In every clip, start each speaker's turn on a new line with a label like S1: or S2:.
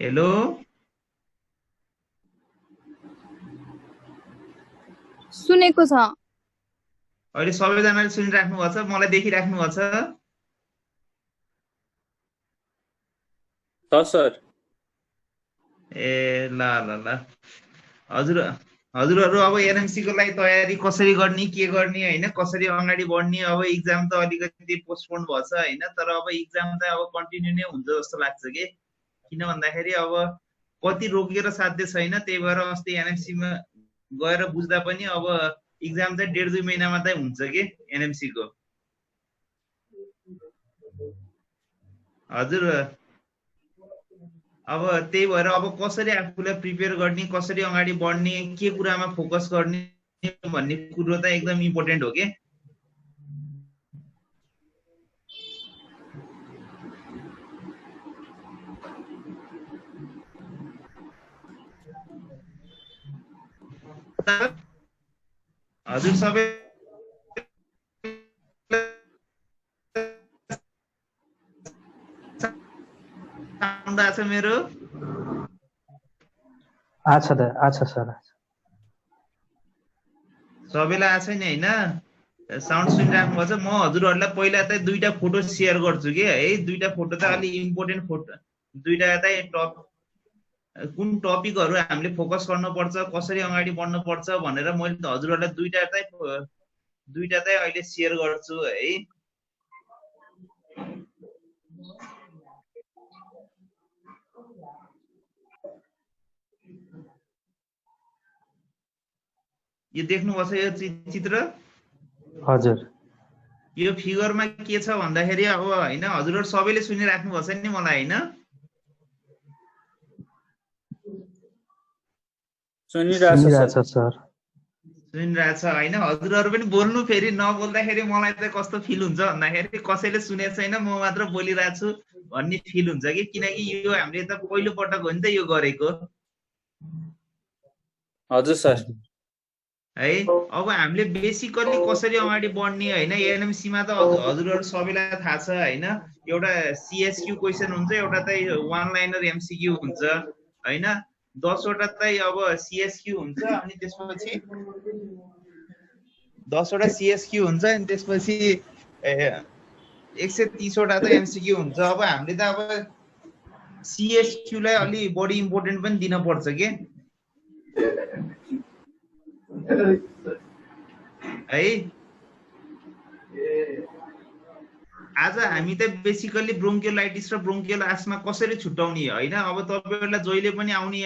S1: Hello
S2: सुनेको छ।
S1: अहिले सबैजनाले सुनिराख्नु भएको छ, मलाई देखिराख्नु भएको छ।
S3: छ सर।
S1: ए ल ल ल हजुर हजुरहरू अब एनएमसी को लागि तयारी कसरी गर्ने, के गर्ने होइन, कसरी अगाडि बढ्ने। अब इक्जाम त अलिकति पोस्टपोन भएछ होइन, तर अब इक्जाम त अब कन्टिन्यू नै हुन्छ जस्तो लाग्छ कि। किन भन्दाखेरि अब कति रोकिएर साध्य छैन, त्यही भएर अस्ति एनएमसी मा गएर बुझ्दा पनि अब इक्जाम चाहिँ 1.5-2 महिनामा चाहिँ हुन्छ कि एनएमसी को। हजुर अब त्यही भएर अब कसरी आफूलाई प्रिपेयर गर्ने, कसरी अगाडि बढ्ने, के कुरामा फोकस गर्ने भन्ने कुरो त एकदम इम्पोर्टेन्ट हो के। हजुर सबै साउन्ड आछ मेरो?
S4: अच्छा सर।
S1: सबैलाई आछ नि होइन? साउन्ड सुनिराख्नु भएको छ। म हजुरहरूलाई पहिला चाहिँ दुईटा फोटो सेयर गर्छु कि है। दुईटा फोटो चाहिँ अलि इम्पोर्टेन्ट फोटो, दुईटा चाहिँ कुन टपिकहरू हामीले फोकस गर्नुपर्छ, कसरी अगाडि बढ्नुपर्छ भनेर मैले हजुरहरूलाई दुईटा चाहिँ अहिले सेयर गर्छु है। यो देख्नुभएको छ यो चित्र?
S4: हजुर।
S1: यो फिगरमा के छ भन्दाखेरि अब होइन, हजुरहरू सबैले सुनिराख्नु भएको छ नि मलाई होइन?
S3: सुनिरहेछ
S4: सर।
S1: सुनिरहेछ होइन? हजुरहरू पनि बोल्नु, फेरि नबोल्दाखेरि मलाई चाहिँ कस्तो फिल हुन्छ भन्दाखेरि कसैले सुनेको छैन, म मात्र बोलिरहेको छु भन्ने फिल हुन्छ कि। किनकि यो हामीले त पहिलो पटक हो नि त यो गरेको।
S3: हजुर सर।
S1: है अब हामीले बेसिकल्ली कसरी अगाडि बढ्ने होइन, एनएमसी मा त हजुरहरू सबैलाई थाहा छ होइन। एउटा सिएसक्यू क्वेसन हुन्छ, एउटा चाहिँ वान लाइनर एमसिक्यू हुन्छ होइन। 10 वटा चाहिँ अब सिएसक्यू हुन्छ, अनि त्यसपछि 10 वटा सिएसक्यू हुन्छ, अनि त्यसपछि 130 वटा चाहिँ एमसिक्यू हुन्छ। अब हामीले त अब सिएसक्यू लाई अलि बढी इम्पोर्टेन्ट पनि दिन पर्छ के है। आज हामी त बेसिकली ब्रोन्कियोलाइटिस र ब्रोन्कियल आस्मा कसरी छुट्याउने होइन। अब तपाईहरुलाई जहिले पनि आउने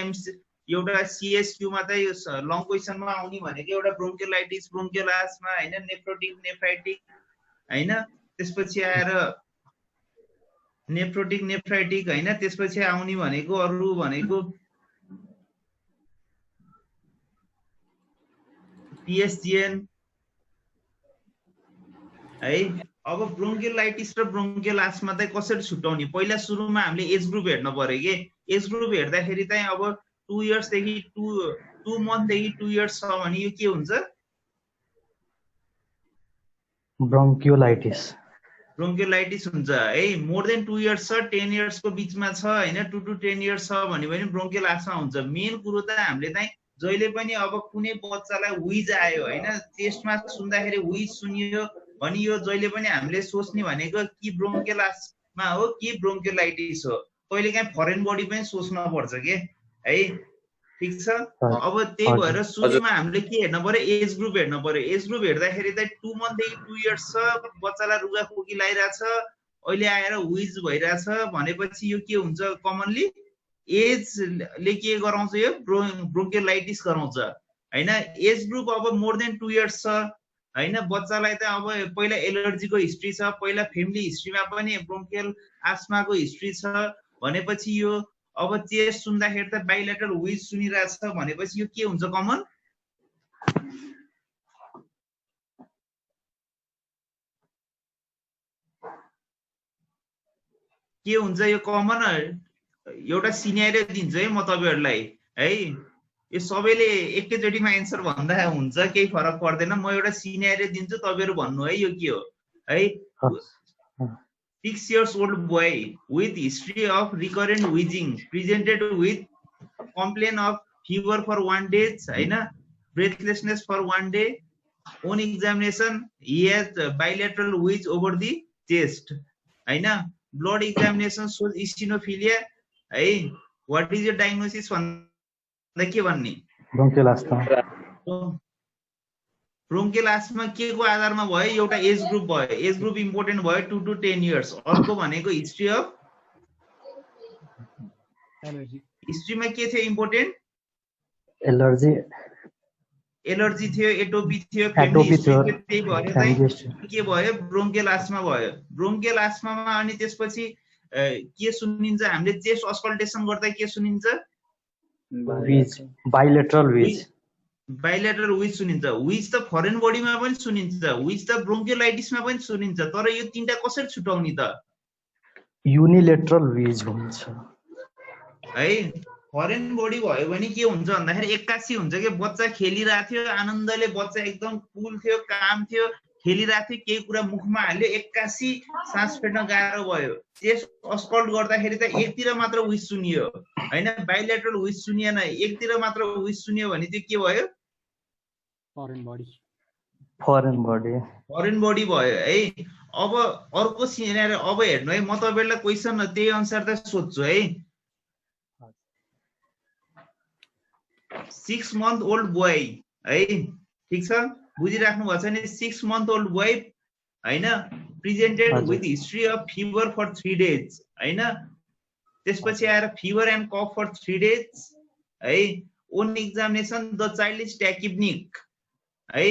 S1: एउटा सिएसक्यू मा चाहिँ लङ क्वेसनमा आउने भनेको एउटा ब्रोन्कियोलाइटिस, ब्रोन्कियल आस्मा होइन, नेफ्रोटिक नेफ्राइटिक होइन, त्यसपछि आएर नेफ्रोटिक नेफ्राइटिक होइन, त्यसपछि आउने भनेको अरु भनेको पिएसजिएन है। अब ब्रोन्कियोलाइटिस र ब्रोन्कियल आस्मा चाहिँ कसरी छुट्याउने, पहिला सुरुमा हामीले एज ग्रुप हेर्न पर्यो के। एज ग्रुप हेर्दाखेरि चाहिँ अब 2 इयर्स देखि 2 मन्थ देखि 2 इयर्स छ भने यो के हुन्छ?
S4: ब्रोन्कियोलाइटिस।
S1: ब्रोन्कियोलाइटिस हुन्छ है। मोर देन 2 इयर्स छ, 10 इयर्स को बीचमा छ हैन, 2 to 10 इयर्स छ भने पनि ब्रोन्कियल आस्मा हुन्छ। मेन कुरो त हामीले चाहिँ जहिले पनि अब कुनै बच्चालाई हुइज आयो हैन, चेस्टमा सुन्दाखेरि हुइज सुनियो भने यो जहिले पनि हामीले सोच्ने भनेको कि ब्रोन्कियल आस्मा हो कि ब्रोन्कियोलाइटिस हो। कहिलेकाहीँ फरेन बडी पनि सोच्न पर्छ के है। ठीक छ। अब त्यही भएर सुरुमा हामीले के हेर्न पर्यो, एज ग्रुप हेर्न पर्यो। एज ग्रुप हेर्दाखेरि चाहिँ 2 मन्थ देखि 2 इयर्स छ, बच्चालाई रुगा खोकी लागिरहेछ, अहिले आएर हुइज भइरहेछ भनेपछि यो के हुन्छ? कमनली एजले के गराउँछ? यो ब्रोन्कियोलाइटिस गराउँछ हैन। एज ग्रुप अब मोर देन 2 इयर्स छ हैन, बच्चालाई त अब पहिला एलर्जीको हिस्ट्री छ, पहिला फ्यामिली हिस्ट्रीमा पनि ब्रोन्कियल आस्माको हिस्ट्री छ भनेपछि यो अब चेस्ट सुन्दाखेरि त बाइलेटरल हुइज सुनिरहेछ भनेपछि यो के हुन्छ? कमन के हुन्छ? यो कमन एउटा सिनेरियो दिन्छ है म तपाईहरुलाई है। यो सबैले एकैचोटीमा एन्सर भन्दा हुन्छ, केही फरक पर्दैन। म एउटा सिनेरियो दिन्छु, तपाईहरु भन्नु है यो के हो है। 6 years old boy with history of recurrent wheezing presented with complaint of fever for 1 day, breathlessness for 1 day. On examination, he has bilateral wheeze over the chest. Blood examination shows eosinophilia. What is your diagnosis?
S4: Bronchial asthma.
S1: Bronchial asthma के को आधारमा भयो? एउटा age group भयो, age group important भयो 2 to 10 years. अर्को भनेको history of हिस्ट्रीमा के थियो इम्पोर्टेन्ट?
S4: एलर्जी
S1: थियो, एटोपी थियो,
S4: एटोपी थियो,
S1: त्यही भएर चाहिँ के भयो? ब्रोंकियल आस्थमा भयो। ब्रोंकियल आस्थमामा अनि त्यसपछि के सुनिन्छ? हामीले चेस्ट अस्कल्टेसन गर्दा के सुनिन्छ?
S4: व्हीज, बाइलेटरल व्हीज।
S1: बाइलेटरल व्हीज सुनिन्छ। व्हीज त फरेन बडीमा पनि सुनिन्छ, व्हीज त ब्रोंकियोलाइटिसमा पनि सुनिन्छ, तर यो तीनटा कसरी छुटाउने त?
S4: युनिलेटरल व्हीज हुन्छ
S1: है। फरेन बडी भयो भने के हुन्छ भन्दाखेरि 81 हुन्छ कि बच्चा खेलिरहेको थियो, आनन्दले बच्चा एकदम कुल थियो, काम थियो, खेलिरहेको थियो, केही कुरा मुखमा हाल्यो, 81 सास फेर्न गाह्रो भयो। चेस्ट अस्कल्ट गर्दाखेरि त एकतिर मात्र व्हीज सुनियो, हैन? बाइलेटरल व्हीज सुनिएन, एकतिर मात्र व्हीज सुनियो भने त्यो के भयो?
S4: फरेन बडी
S1: भयो है। अब अर्को सिनेरियो अब हेर्नु है, म तपाईहरुलाई क्वेशन त्यही अनुसार त सोध्छु है। 6 month old boy है, ठीक छ? बुझिराख्नु भएको छ नि? 6 month old boy हैन, presented with history of fever for 3 days हैन? त्यसपछि आएर fever and cough for 3 days है। On examination the child is tachypneic है,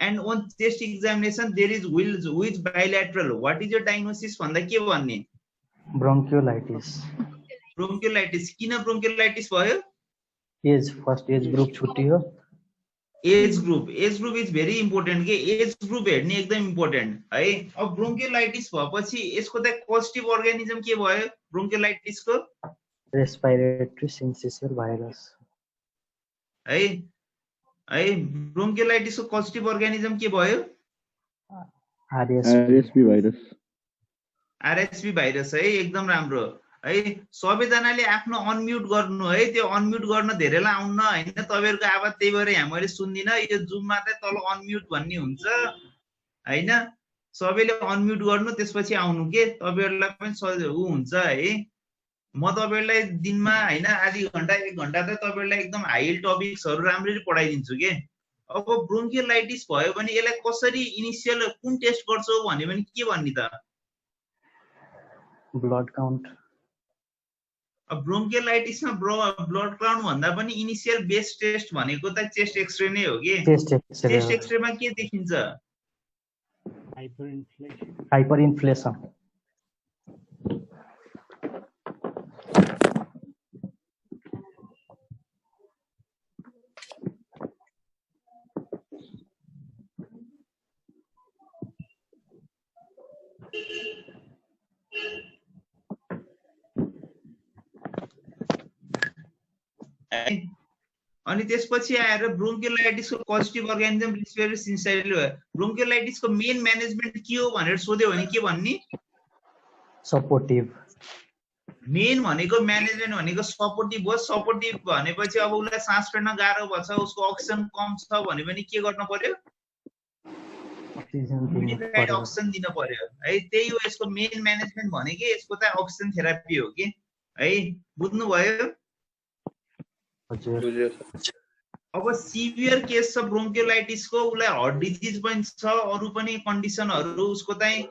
S1: and on chest examination there is wheeze bilateral. What is your diagnosis भन्दा के भन्ने?
S4: Bronchiolitis.
S1: Bronchiolitis. किन bronchiolitis भयो?
S4: एज, फर्स्ट एज ग्रुप छुट्टियो।
S1: Age group is very important के, age group हेर्ने एकदम इम्पोर्टेन्ट है। अब ब्रोंकियोलाइटिस भएपछि यसको त पजिटिभ अर्गानिजम के भयो ब्रोंकियोलाइटिसको?
S4: रेस्पिरेटरी सिन्सिशियल भाइरस
S1: है। ब्रोंकियोलाइटिसको पजिटिभ अर्गानिजम के भयो? आरएसपी भाइरस है, एकदम राम्रो है। सबैजनाले आफ्नो अनम्युट गर्नु है, त्यो अनम्युट गर्न धेरैलाई आउन्न हैन, तपाईहरुको आवाज त्यही भएर यहाँ मैले सुन्दिन। यो जुममा चाहिँ तल अनम्युट भन्ने हुन्छ हैन, सबैले अनम्युट गर्नु, त्यसपछि आउनु के, तपाईहरुलाई पनि सजिलो हुन्छ है। म तपाईहरुलाई दिनमा हैन आधी घण्टा 1 घण्टा त तपाईहरुलाई एकदम हाई टपिक्सहरु राम्ररी पढाइदिन्छु के। अब ब्रोंकियोलाइटिस भयो भने यसलाई कसरी इनिशियल कुन टेस्ट गर्छौ भन्ने पनि के भन्ने त?
S4: Blood count.
S1: अब ब्रोंकियोलाइटिसमा ब्लड काउन्ट भन्दा पनि इनिशियल बेस टेस्ट भनेको त चेस्ट एक्सरे नै हो के। चेस्ट एक्सरेमा के देखिन्छ?
S4: हाइपरइन्फ्लेसन।
S1: अनि त्यसपछि आएर ब्रोंकियोलाइटिसको पजिटिभ अर्गानिजम रेस्पिरेटरी सिन्सिटाइटिस भयो। ब्रोंकियोलाइटिसको मेन म्यानेजमेन्ट के हो भनेर सोध्यो भने के भन्ने?
S4: सपोर्टिभ।
S1: मेन भनेको म्यानेजमेन्ट भनेको सपोर्टिभ हो। सपोर्टिभ भनेपछि अब उसलाई सास फेर्न गाह्रो भछ, उसको अक्सिजन कम छ भने पनि के गर्न पर्यो? युनिफाइड अक्सिजन दिन पर्यो है। त्यही हो यसको मेन म्यानेजमेन्ट भनेको, यसको त अक्सिजन थेरापी हो कि है। बुझ्नु भयो? अब सिभियर केस छ ब्रोंकियोलाइटिसको, उसलाई हार्ट डिजिज पनि छ, अरु पनि कन्डिसनहरु उसको चाहिँ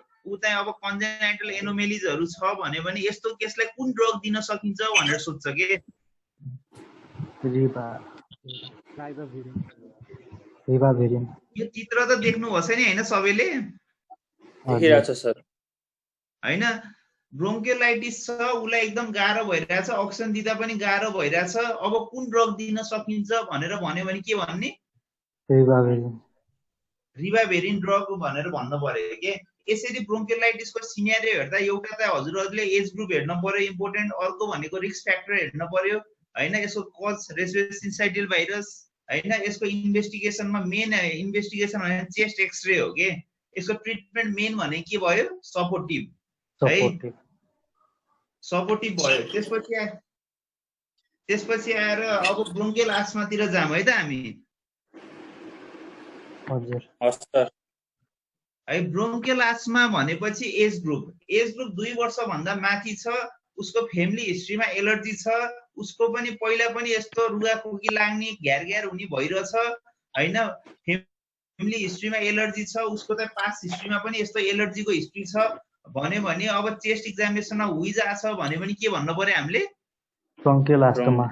S1: अब कन्जेनाइटल एनोमेलिजहरु छ भने पनि यस्तो केसलाई कुन ड्रग दिन सकिन्छ भनेर सोध्छ के।
S4: रिबाभिरिन।
S1: यो चित्र त देख्नु भएछ नि हैन सबैले?
S3: देखिरहेछ सर
S1: हैन। ब्रोंकियोलाइटिस छ, उसलाई एकदम गाह्रो भइरहेछ, अक्सिजन दिँदा पनि गाह्रो भइरहेछ, अब कुन ड्रग दिन सकिन्छ भनेर भन्यो भने के भन्ने? रिबाभिरिन ड्रग भनेर भन्न पर्यो के। यसरी ब्रोंकियोलाइटिसको सिनेरियो हेर्दा एउटा त हजुरहरुले एज ग्रुप हेर्न पर्यो इम्पोर्टेन्ट, अर्को भनेको रिस्क फ्याक्टर हेर्न पर्यो हैन, यसको कज रेस्पिरेटरी सिन्सिटाइटिस भाइरस हैन। यसको इन्भेस्टिगेसनमा मेन इन्भेस्टिगेसन भने चेस्ट एक्सरे हो के। यसको ट्रिटमेन्ट मेन भने के भयो? सपोर्टिभ
S4: सपोर्टिभ
S1: सपोर्टिभ भयो। त्यसपछि आएर अब ब्रोङ्कियल आस्मातिर जाम है त हामी।
S4: हजुर
S3: हस् सर।
S1: है ब्रोङ्कियल आस्मा भनेपछि एज ग्रुप 2 वर्षभन्दा माथि छ, उसको फ्यामिली हिस्ट्रीमा एलर्जी छ, उसको पनि पहिला पनि यस्तो रुगाखोकी लाग्ने घ्यार हुने भइरहेछ हैन, फ्यामिली हिस्ट्रीमा एलर्जी छ, उसको त पास्ट हिस्ट्रीमा पनि यस्तो एलर्जीको हिस्ट्री छ भने अब चेस्ट एक्जामिनेसनमा हुइज आछ भने पनि के भन्नु पर्यो हामीले?
S4: ब्रोङ्कियल आस्थमा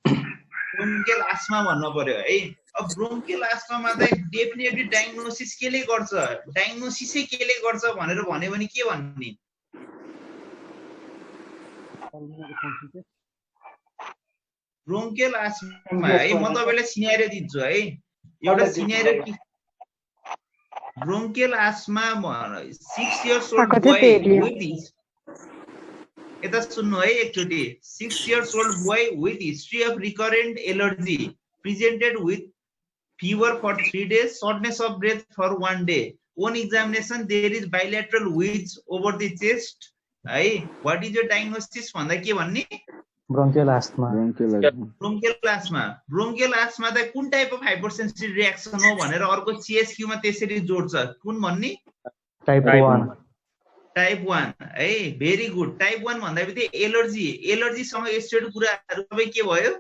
S1: ब्रोङ्कियल आस्मा भन्नु पर्यो है। अब ब्रोङ्कियल आस्मामा त डेफिनेटली डायग्नोसिस केले गर्छ, डायग्नोसिसै केले गर्छ भनेर भन्यो भने के भन्ने? ब्रोङ्कियल आस्मा है म तपाईलाई सिनारियो दिन्छु है, एउटा सिनारियो कि ब्रोङ्कियल आस्मा 6 years old boy with यता सुन्नु है एकचोटी। 6 years old boy with history of recurrent allergy presented with fever for 3 days, shortness of breath for 1 day. On examination there is bilateral wheeze over the chest है। what is your diagnosis भन्दा के भन्ने?
S4: ब्रोङ्कियल asthma
S1: ब्रोङ्कियल आस्मा त कुन type of hypersensitive reaction हो भनेर अर्को सीएसक्यू मा त्यसरी जोड्छ, कुन भन्ने?
S4: टाइप 1
S1: है। Very good. टाइप 1 भन्दा बित्तिकै एलर्जीसँग एसोसिएटेड कुराहरु सबै के भयो?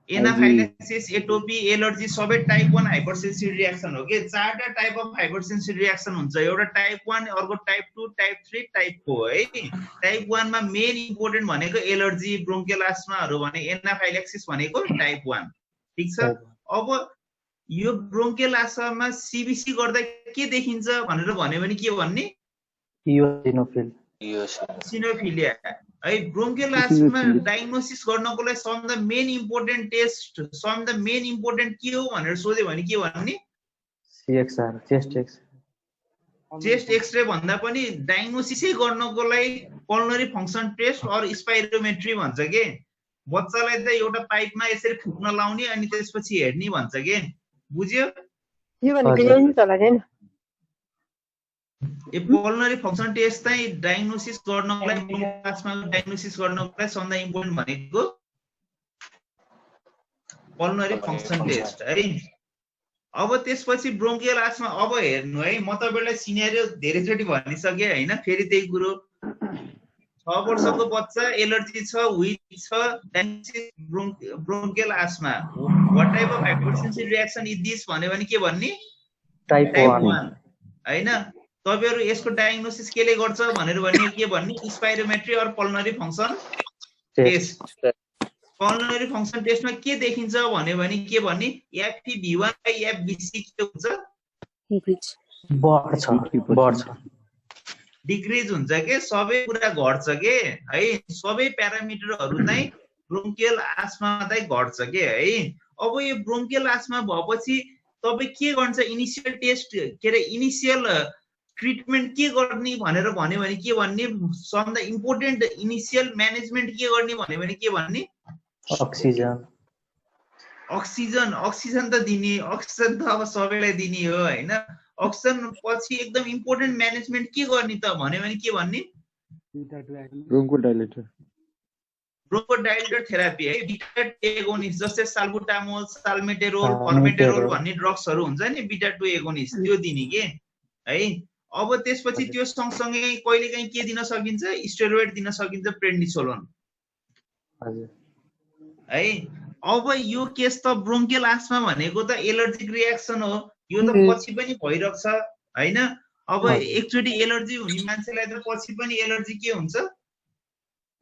S1: एनाफाइलेक्सिस, एटोपी, एलर्जी सबै टाइप 1 हाइपरसेन्सिटिभ रिएक्सन हो के। 4टा टाइप अफ हाइपरसेन्सिटिभ रिएक्सन हुन्छ, एउटा टाइप 1, अर्को टाइप 2, टाइप 3, टाइप 4 है। टाइप 1 मा मेन इम्पोर्टेन्ट भनेको एलर्जी, ब्रोङ्कियल आस्माहरु भने एनाफाइलेक्सिस भनेको टाइप 1। ठीक छ। अब यो ब्रोङ्कियल आस्मामा सीबीसी गर्दा के देखिन्छ भनेर भन्यो भने के भन्ने? इयोसिनोफिलिया है। ब्रोङ्कियल आस्मा डायग्नोसिस गर्नको लागि some the main important test, some the main important के हो भनेर सोध्यो भने के भन्ने?
S4: सीएक्सआर,
S1: चेस्ट एक्सरे भन्दा पनि डायग्नोसिसै गर्नको लागि pulmonary function test or spirometry भन्छ के। बच्चालाई त एउटा पाइपमा यसरी फुक्न लाउने अनि त्यसपछि हेर्ने भन्छ के। बुझ्यो?
S5: यो भनेको यही नि चला हैन?
S1: ए पल्मोनरी फङ्सन टेस्ट चाहिँ डायग्नोसिस गर्नको लागि, ब्रोङ्कियल आस्माको डायग्नोसिस गर्नको लागि सबभन्दा इम्पोर्टेन्ट भनेको पल्मोनरी फङ्सन टेस्ट है। अब त्यसपछि ब्रोङ्कियल आस्मा अब हेर्नु है, म तपाईलाई सिनारियो धेरैचोटि भनिसके हैन, फेरि त्यही कुरो। 6 वर्षको बच्चा एलर्जी छ, हुइज छ, bronchial asthma. What type of hypersensitive reaction is this भन्यो भने के भन्ने?
S4: टाइप 1
S1: हैन। तपाईहरु यसको डायग्नोसिस केले गर्छ भनेर भन्ने के भन्ने? Spirometry or pulmonary function test. Pulmonary function टेस्टमा के देखिन्छ भन्यो भने के भन्ने? एफपीभी1 बाइ एफबीसी के हुन्छ?
S4: बढ्छ,
S1: डिक्रिज हुन्छ के, सबै कुरा घट्छ के है। सबै प्यारामिटरहरु चाहिँ ब्रोङ्कियल आस्मा चाहिँ घट्छ के है। अब यो ब्रोङ्कियल आस्मा भएपछि तपाई के गर्छ? इनिशियल टेस्ट के रे इनिशियल ट्रिटमेन्ट के गर्ने भनेर भन्यो भने के भन्ने? Some the important initial management के गर्ने भन्यो भने के भन्ने? अक्सिजन त दिने, अक्सिजन त अब सबैलाई दिने हो हैन। अक्सिजन पछि एकदम इम्पोर्टेन्ट म्यानेजमेन्ट के गर्ने त भन्यो भने के भन्ने? ब्रोङ्कोडाइलेटर थेरापी है। बीटा 2 एगोनिस्ट जस्तै साल्बुटामोल, साल्मेटेरोल, फर्मेटेरोल भन्ने ड्रग्सहरु हुन्छ नि, बीटा 2 एगोनिस्ट त्यो दिने के है। अब त्यसपछि त्यो सँगसँगै कहिलेकाहीँ के दिन सकिन्छ? स्टेरोइड दिन सकिन्छ, प्रेडनिसोलोन है। अब यो केस त ब्रोङ्कियल आस्मा भनेको त एलर्जिक रिएक्सन हो, यो त पछि पनि भइरहेको छ हैन। अब एकचोटी एलर्जी हुने मान्छेलाई त पछि पनि एलर्जी के हुन्छ?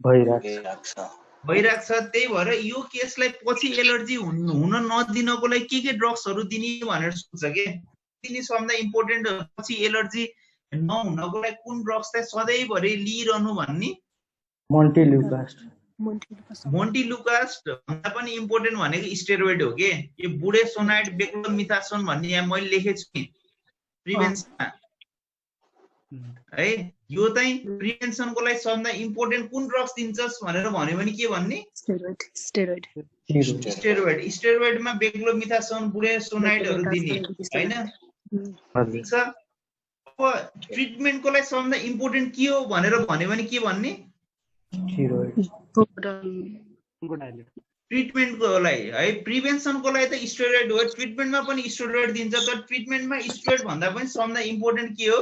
S1: भइरहेको छ। त्यही भएर यो केसलाई पछि एलर्जी हुन नदिनको लागि के ड्रग्सहरु दिने भनेर सोच्छ के। दिने सबभन्दा इम्पोर्टेन्ट पछि एलर्जी नहुनको लागि कुन ड्रग्स चाहिँ सधैँभरि लिइरहनु भन्ने? मोन्टिलुकास्ट भन्दा पनि इम्पोर्टेन्ट भनेको स्टेरोइड हो के। यो बुडेसोनाइड, बेक्लोमिथासोन भन्ने यहाँ मैले लेखेको छु नि प्रिभेन्सनमा है। यो चाहिँ प्रिभेन्सनको लागि सबभन्दा इम्पोर्टेन्ट कुन ड्रग्स दिन्छस् भनेर भन्यो भने के भन्ने? स्टेरोइडमा बेक्लोमिथासोन, बुडेसोनाइडहरु दिने हैन। ठीक छ। अब ट्रिटमेन्टको लागि सबभन्दा इम्पोर्टेन्ट के हो भनेर भन्यो भने के भन्ने? ट्रिटमेन्टको लागि है, प्रिभेन्सनको लागि त स्टेरोइड हो, ट्रिटमेन्टमा पनि स्टेरोइड दिन्छ, तर ट्रिटमेन्टमा स्टेरोइड भन्दा पनि सबभन्दा इम्पोर्टेन्ट के हो?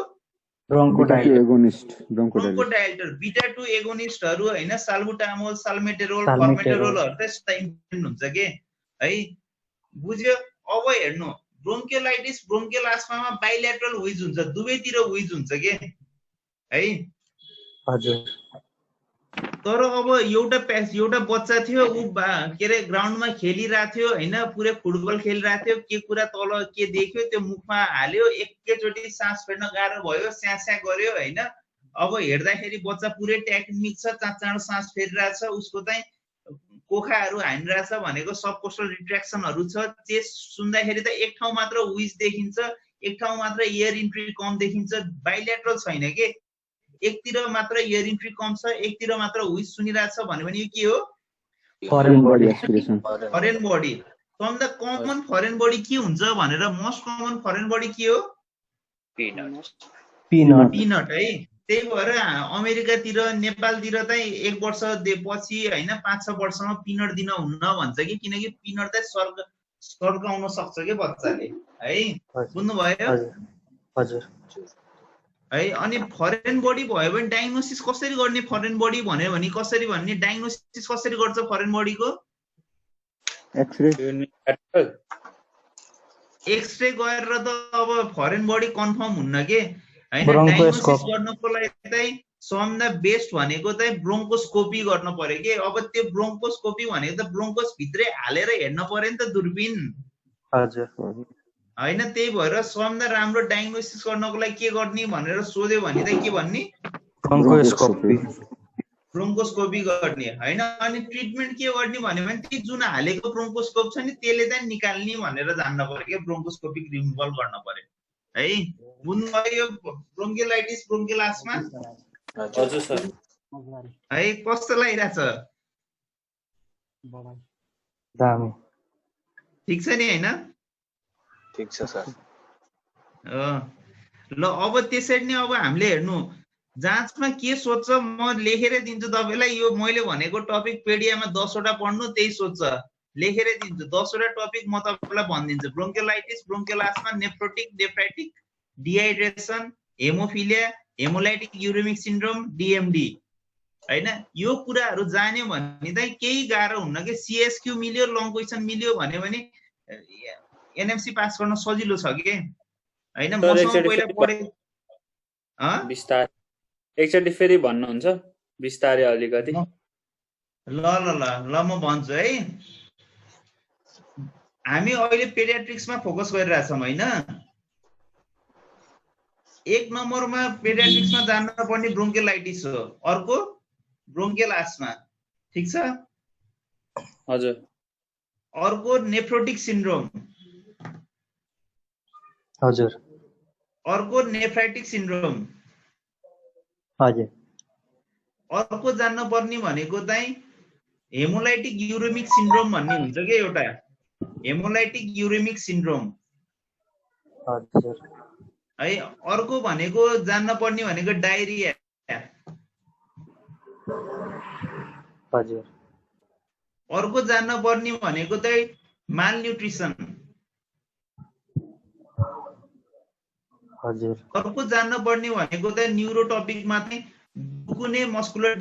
S1: ब्रोन्कोडाइलेटर, बीटा 2 एगोनिस्टहरू हैन, साल्बुटामोल, साल्मेटेरोल, फर्मेटेरोलहरु त यस्ता इम्पोर्टेन्ट हुन्छ के है। बुझ्यो? अब हेर्नु, ब्रोन्कियोलाइटिस ब्रोन्कियल आस्थमामा बाइलेटरल विज हुन्छ, दुवैतिर विज हुन्छ के है।
S4: हजुर।
S1: तर अब एउटा बच्चा थियो, उ के रे ग्राउन्डमा खेलिरहेको थियो हैन, पुरै फुटबल खेलिरहेको थियो, के कुरा तल के देख्यो त्यो मुखमा हाल्यो, एकैचोटी सास फेर्न गाह्रो भयो, स्यास्या गर्यो हैन। अब हेर्दाखेरि बच्चा पुरै टेक्निक छ, चाँडो सास फेरिरहेछ, उसको चाहिँ कोखाहरू हानिरहेछ भनेको सबकोस्टल रिट्र्याक्सनहरू छ। चेस्ट सुन्दाखेरि त एक ठाउँ मात्र विज देखिन्छ, एक ठाउँ मात्र एयर इन्ट्री कम देखिन्छ, बाइलेटरल छैन के, एकतिर मात्र एयर इन्ट्री कम छ, एकतिर मात्र विज सुनिरहेछ भन्यो भने यो के हो?
S4: Foreign body
S6: aspiration.
S1: Foreign body. सबभन्दा कमन फरेन बडी के हुन्छ भनेर, मोस्ट कमन फरेन बडी के हो? पिनट है। त्यही भएर अमेरिकातिर नेपालतिर चाहिँ 1 वर्ष पछि हैन 5-6 वर्षमा पिनट दिन हुन्न भन्छ कि, किनकि पिनट चाहिँ सर्काउन सक्छ के बच्चाले है। बुझ्नु भयो?
S4: हजुर।
S1: है अनि फरेन बडी भयो भने डायग्नोसिस कसरी गर्ने? फरेन बडी भन्यो भने कसरी भन्ने? डायग्नोसिस कसरी गर्छ फरेन बडीको? एक्सरे गरेर त अब फरेन बडी कन्फर्म हुन्न के हैन। डायग्नोसिस गर्नको लागि चाहिँ सबभन्दा बेस्ट भनेको चाहिँ ब्रोन्कोस्कोपी गर्न पर्यो के। अब त्यो ब्रोन्कोस्कोपी भनेको त ब्रोन्कोस भित्रै हालेर हेर्न पर्यो नि त दूरबीन।
S4: हजुर।
S1: हैन, त्यही भएर सबभन्दा राम्रो डायग्नोसिस गर्नको लागि के गर्ने भनेर सोध्यो भने चाहिँ के भन्ने? ब्रोन्कोस्कोपी गर्ने हैन। अनि ट्रिटमेन्ट के गर्ने भन्यो भने त्यो जुन हालेको ब्रोन्कोस्कोप छ नि त्यसले चाहिँ निकाल्ने भनेर जान्न पर्यो के, ब्रोन्कोस्कोपिक रिमुभल गर्न पर्यो है। बुझ्नु भयो? ब्रोन्कियोलाइटिस ब्रोन्कियल आस्थमा
S3: हजुर सर
S1: है कस्तो लागिरहेछ?
S4: दामी।
S1: ठीक छ नि हैन?
S6: ठीक छ सर।
S1: ल अब त्यसरी नै अब हामीले हेर्नु जाँचमा के सोध्छ म लेखेरै दिन्छु तपाईलाई। यो मैले भनेको टपिक पेडियामा 10 वटा पढ्नु, त्यही सोध्छ, लेखेरै दिन्छु 10 वटा टपिक म तपाईलाई भनिदिन्छु। Bronchiolitis bronchial asthma, nephrotic nephritic, dehydration, haemophilia, haemolytic uraemic syndrome, DMD हैन। यो कुराहरु जान्यो भने चाहिँ केही गाह्रो हुन्न के। सीएसक्यू मिल्यो, लङ क्वेशन मिल्यो भने एनएमसी पास गर्न सजिलो छ के हैन। मसँग पहिला पढे
S3: बिस्तारै एकचोटी फेरि भन्नुहुन्छ बिस्तारै अलिकति।
S1: ल म भन्छु है। हामी अहिले पेडियाट्रिक्समा फोकस गरिरहेछौँ हैन। 1 नम्बरमा पेडियाट्रिक्समा जान्न पर्ने ब्रोन्कियोलाइटिस हो, अर्को ब्रोन्कियल आस्थमा, ठीक छ?
S3: हजुर।
S1: अर्को नेफ्रोटिक सिन्ड्रोम,
S4: हजुर।
S1: अर्को नेफ्राइटिक सिन्ड्रोम,
S4: हजुर।
S1: अर्को जान्न पर्ने भनेको चाहिँ हेमोलाइटिक युरेमिक सिन्ड्रोम भन्ने हुन्छ के एउटा, हेमोलाइटिक युरेमिक सिन्ड्रोम
S4: हजुर
S1: है। अर्को भनेको जान्न पर्ने भनेको डायरिया,
S4: हजुर।
S1: अर्को जान्न पर्ने भनेको चाहिँ मालन्युट्रिसन,
S4: हजुर।
S1: अर्को जान्न पर्ने भनेको चाहिँ न्युरोटपिकमा चाहिँ कुनै मस्कुलर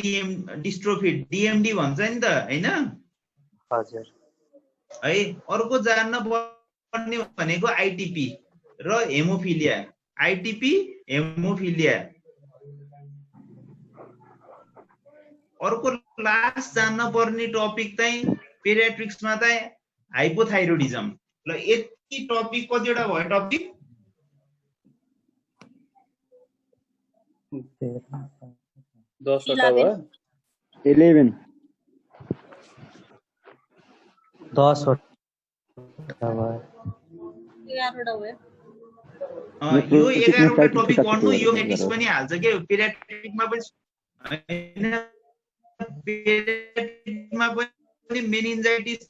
S1: डिस्ट्रोफी डीएमडी भन्छ नि त हैन।
S4: हजुर
S1: है। अर्को जान्न पर्ने भनेको आइटिपी र हेमोफिलिया, आइटिपी हेमोफिलिया। अर्को लास्ट जान्न पर्ने टपिक चाहिँ पेडियाट्रिक्समा चाहिँ हाइपोथाइरोइडिज्म। ल यति टपिक कतिवटा भयो टपिक?
S3: 10 वटा भयो।
S6: 11
S4: 10 वटा भयो।
S1: यो 11 वटा टपिक पढ्नु, यो नेटिक्स पनि हाल्छ के पेडियाट्रिकमा पनि हैन। पेडियाट्रिकमा पनि मेनिन्जाइटिस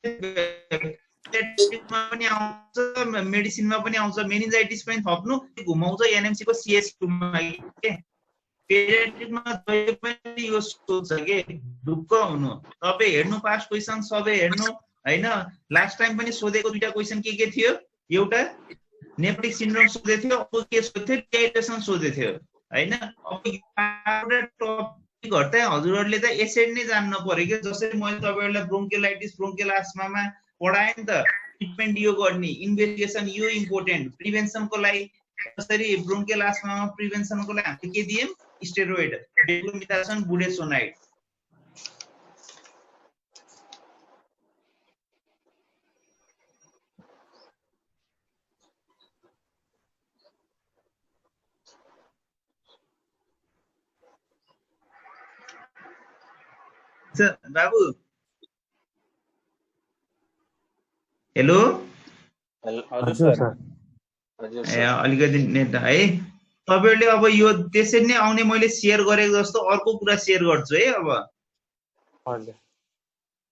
S1: पेडियाट्रिकमा पनि आउँछ, मेडिसिनमा पनि आउँछ, मेनिन्जाइटिस पनि थप्नु घुमाउँछ एनएमसी को CS2 मा के पेडियाट्रिकमा जहिले पनि यो सोध्छ के ढुक्क हुनु। तपाईँ हेर्नु पास्ट क्वेसन सबै हेर्नु हैन। लास्ट टाइम पनि सोधेको दुईटा क्वेसन के थियो, एउटा नेफ्रोटिक सिन्ड्रोम सोधे थियो, अर्को के सोध्थ्यो डिहाइड्रेसन सोधे थियो हैन। अब एउटा टपिकहरु चाहिँ हजुरहरुले त यसरी नै जान्न पर्यो के। जसरी मैले तपाईहरुलाई ब्रोन्कियोलाइटिस ब्रोन्कियल आस्मामा पढाए नि त, ट्रिटमेन्ट यो गर्ने, इन्भेस्टिगेसन यो इम्पोर्टेन्ट, प्रिभेन्सनको लागि जसरी ब्रोन्कियल आस्मामा प्रिभेन्सनको लागि हामीले के दियौं, स्टेरोइड, डेक्लोमिथाजोन, बुडेसोनाइड। बाबु हेलो
S3: हजुर सर।
S1: अलिकति नेट है। तपाईहरुले अब यो त्यसरी नै आउने मैले शेयर गरेको जस्तो अर्को कुरा शेयर गर्छु है।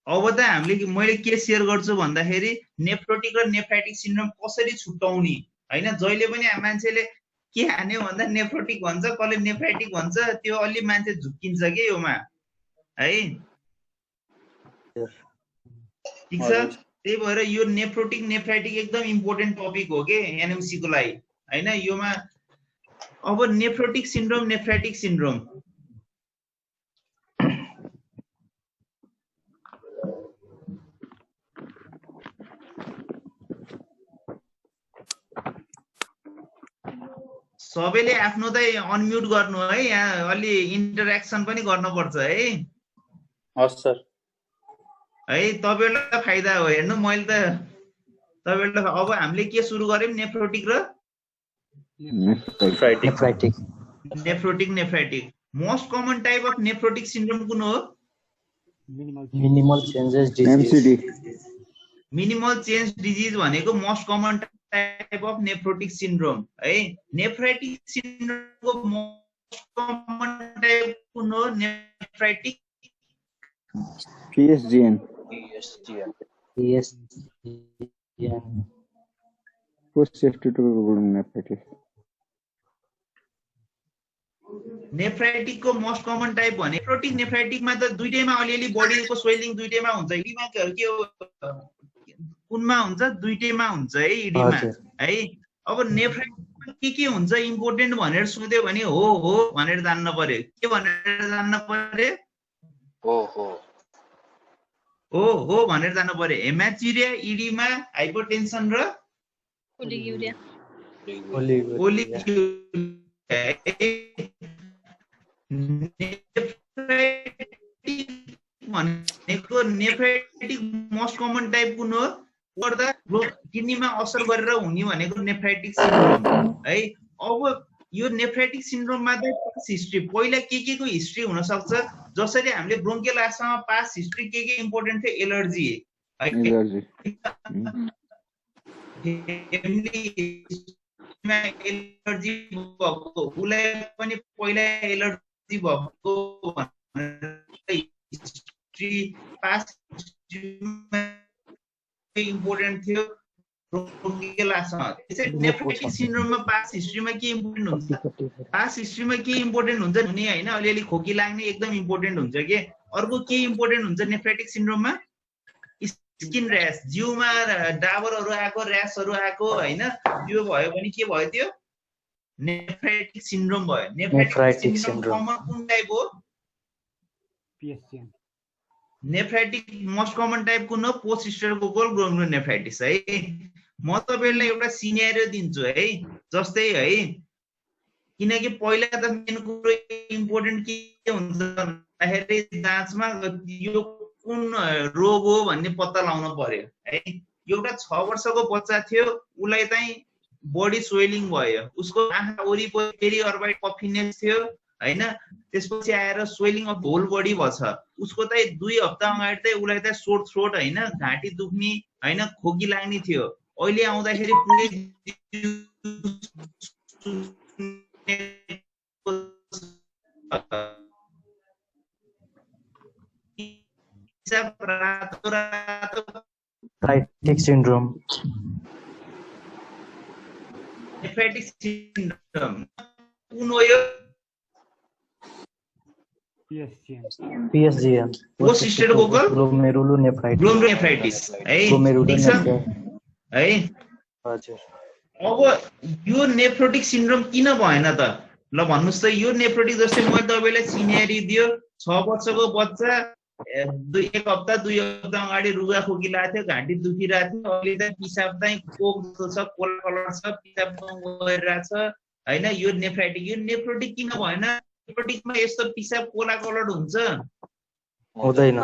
S1: अब त हामीले मैले के शेयर गर्छु भन्दाखेरि नेफ्रोटिक र नेफ्राइटिक सिन्ड्रोम कसरी छुट्याउने हैन। जहिले पनि मान्छेले के हान्यो भन्दा नेफ्रोटिक भन्छ, कसले नेफ्राइटिक भन्छ, त्यो अलि मान्छे झुक्किन्छ के योमा है। ठीक छ। त्यही भएर यो नेफ्रोटिक नेफ्राइटिक एकदम इम्पोर्टेन्ट टपिक हो के एनएमसी को लागि हैन। योमा अब नेफ्रोटिक सिन्ड्रोम नेफ्राइटिक सिन्ड्रोम सबैले आफ्नो चाहिँ अनम्युट गर्नु है, यहाँ अलि इन्टरेक्सन पनि गर्नुपर्छ है।
S3: हस् सर।
S1: है तपाईहरुलाई फाइदा हो। हेर्नु मैले त तपाईहरुलाई अब हामीले के सुरु गर्यौं, नेफ्रोटिक र nephrotic nephritic. Most common type of nephrotic syndrome कुन हो?
S4: Minimal changes disease.
S1: Minimal change disease भनेको most common type of nephrotic syndrome है। नेफ्राइटिक सिन्ड्रोमको मोस्ट कमन टाइप कुन हो? नेफ्राइटिक
S6: PSGN पोस्ट सेफ्टी टु नेफ्राइटिस।
S1: नेफ्राइटिक को मोस्ट कमन टाइप भने नेफ्रोटिक नेफ्राइटिक मा त दुईटैमा अलिअलि बडीको स्वेलिङ दुईटैमा हुन्छ। इडीमा के हो, कुनमा हुन्छ? दुईटैमा हुन्छ है इडीमा है। अब नेफ्राइटिक के हुन्छ इम्पोर्टेन्ट भनेर सोध्यो भने हो भनेर जान्न पर्यो। के भनेर जान्न पर्यो? हो भनेर जान्न पर्यो। हेमाच्युरिया, इडीमा, हाइपोटेन्सन र
S2: ओलिग्युरिया।
S1: नेफ्राइटिक मोस्ट कमन टाइप कुन हो? गर्दा किडनीमा असर गरेर हुने भनेको नेफ्राइटिक सिन्ड्रोम है। अब यो नेफ्राइटिक सिन्ड्रोममा चाहिँ पास्ट हिस्ट्री, पहिला के को हिस्ट्री हुन सक्छ। जसरी हामीले ब्रोन्कियल आस्मामा पास्ट हिस्ट्री के इम्पोर्टेन्ट थियो? एलर्जी है। एलर्जी भएको उलाई पनि पहिला एलर्जी भएको हिस्ट्री पास्ट इम्पोर्टेन्ट थियो ब्रोन्कियल आस्मा। त्यसैले नेफ्रोटिक सिन्ड्रोममा पास्ट हिस्ट्रीमा के इम्पोर्टेन्ट हुन्छ? पास्ट हिस्ट्रीमा के इम्पोर्टेन्ट हुन्छ भने हैन अलिअलि खोकी लाग्ने एकदम इम्पोर्टेन्ट हुन्छ के। अर्को के इम्पोर्टेन्ट हुन्छ नेफ्राइटिक सिन्ड्रोममा? स्किन र्यास, जिउमा डाबरहरु आएको, र्यासहरु आएको हैन, त्यो भयो भने के भयो? त्यो नेफ्राइटिक सिन्ड्रोम भयो। नेफ्राइटिक सिन्ड्रोम कमन कुन टाइप हो?
S7: PSGN।
S1: Nephritic most common type कुन हो? पोस्ट हिस्टोरिकल ग्लोमेरुलोनेफ्राइटिस है। म तपाईहरुलाई एउटा सिनेरियो दिन्छु है। जस्तै है, किनकि पहिला त मेन कुरो इम्पोर्टेन्ट के हुन्छ भन्दाखेरि जाँचमा यो कुन रोग हो भन्ने पत्ता लगाउन पर्यो है। एउटा 6 वर्षको बच्चा थियो, उलाई चाहिँ बडी स्वेलिङ भयो, उसको आँखा वरिपरि पेरिअर्बाइड पफिनेस थियो हैन। त्यसपछि आएर स्वेलिङ अफ होल बडी भछ। उसको चाहिँ 2 हप्ता अगाडि चाहिँ उलाई चाहिँ सोर थ्रोट हैन, घाँटी दुख्ने हैन, खोकी लाग्ने थियो। अहिले आउँदाखेरि पुरै
S4: नेफ्राइटिक सिन्ड्रोम
S1: नेफ्राइटिक सिन्ड्रोम कुन हो यो
S4: PSGN
S1: पोस्ट स्ट्रेप्टोकोकल
S4: ग्लोमेरुलोनेफ्राइटिस
S1: है ठीक छ है
S4: हजुर
S1: अब यो नेफ्रोटिक सिन्ड्रोम किन भएन त ल भन्नुस् त यो नेफ्रोटिक जस्तै मैले तपाईलाई सिनेरी दियो 6 वर्षको बच्चा एक हप्ता 2 हप्ता अगाडि रुगा खोकी लागेको थियो घाँटी दुखिरहेको थियो अहिले चाहिँ पिसाब चाहिँ कोक जस्तो छ कोला कलर छ पिसाब गइरहेछ हैन यो नेफ्रोटिक किन भएन नेफ्रोटिकमा यस्तो पिसाब कोला कलर हुन्छ
S4: हुँदैन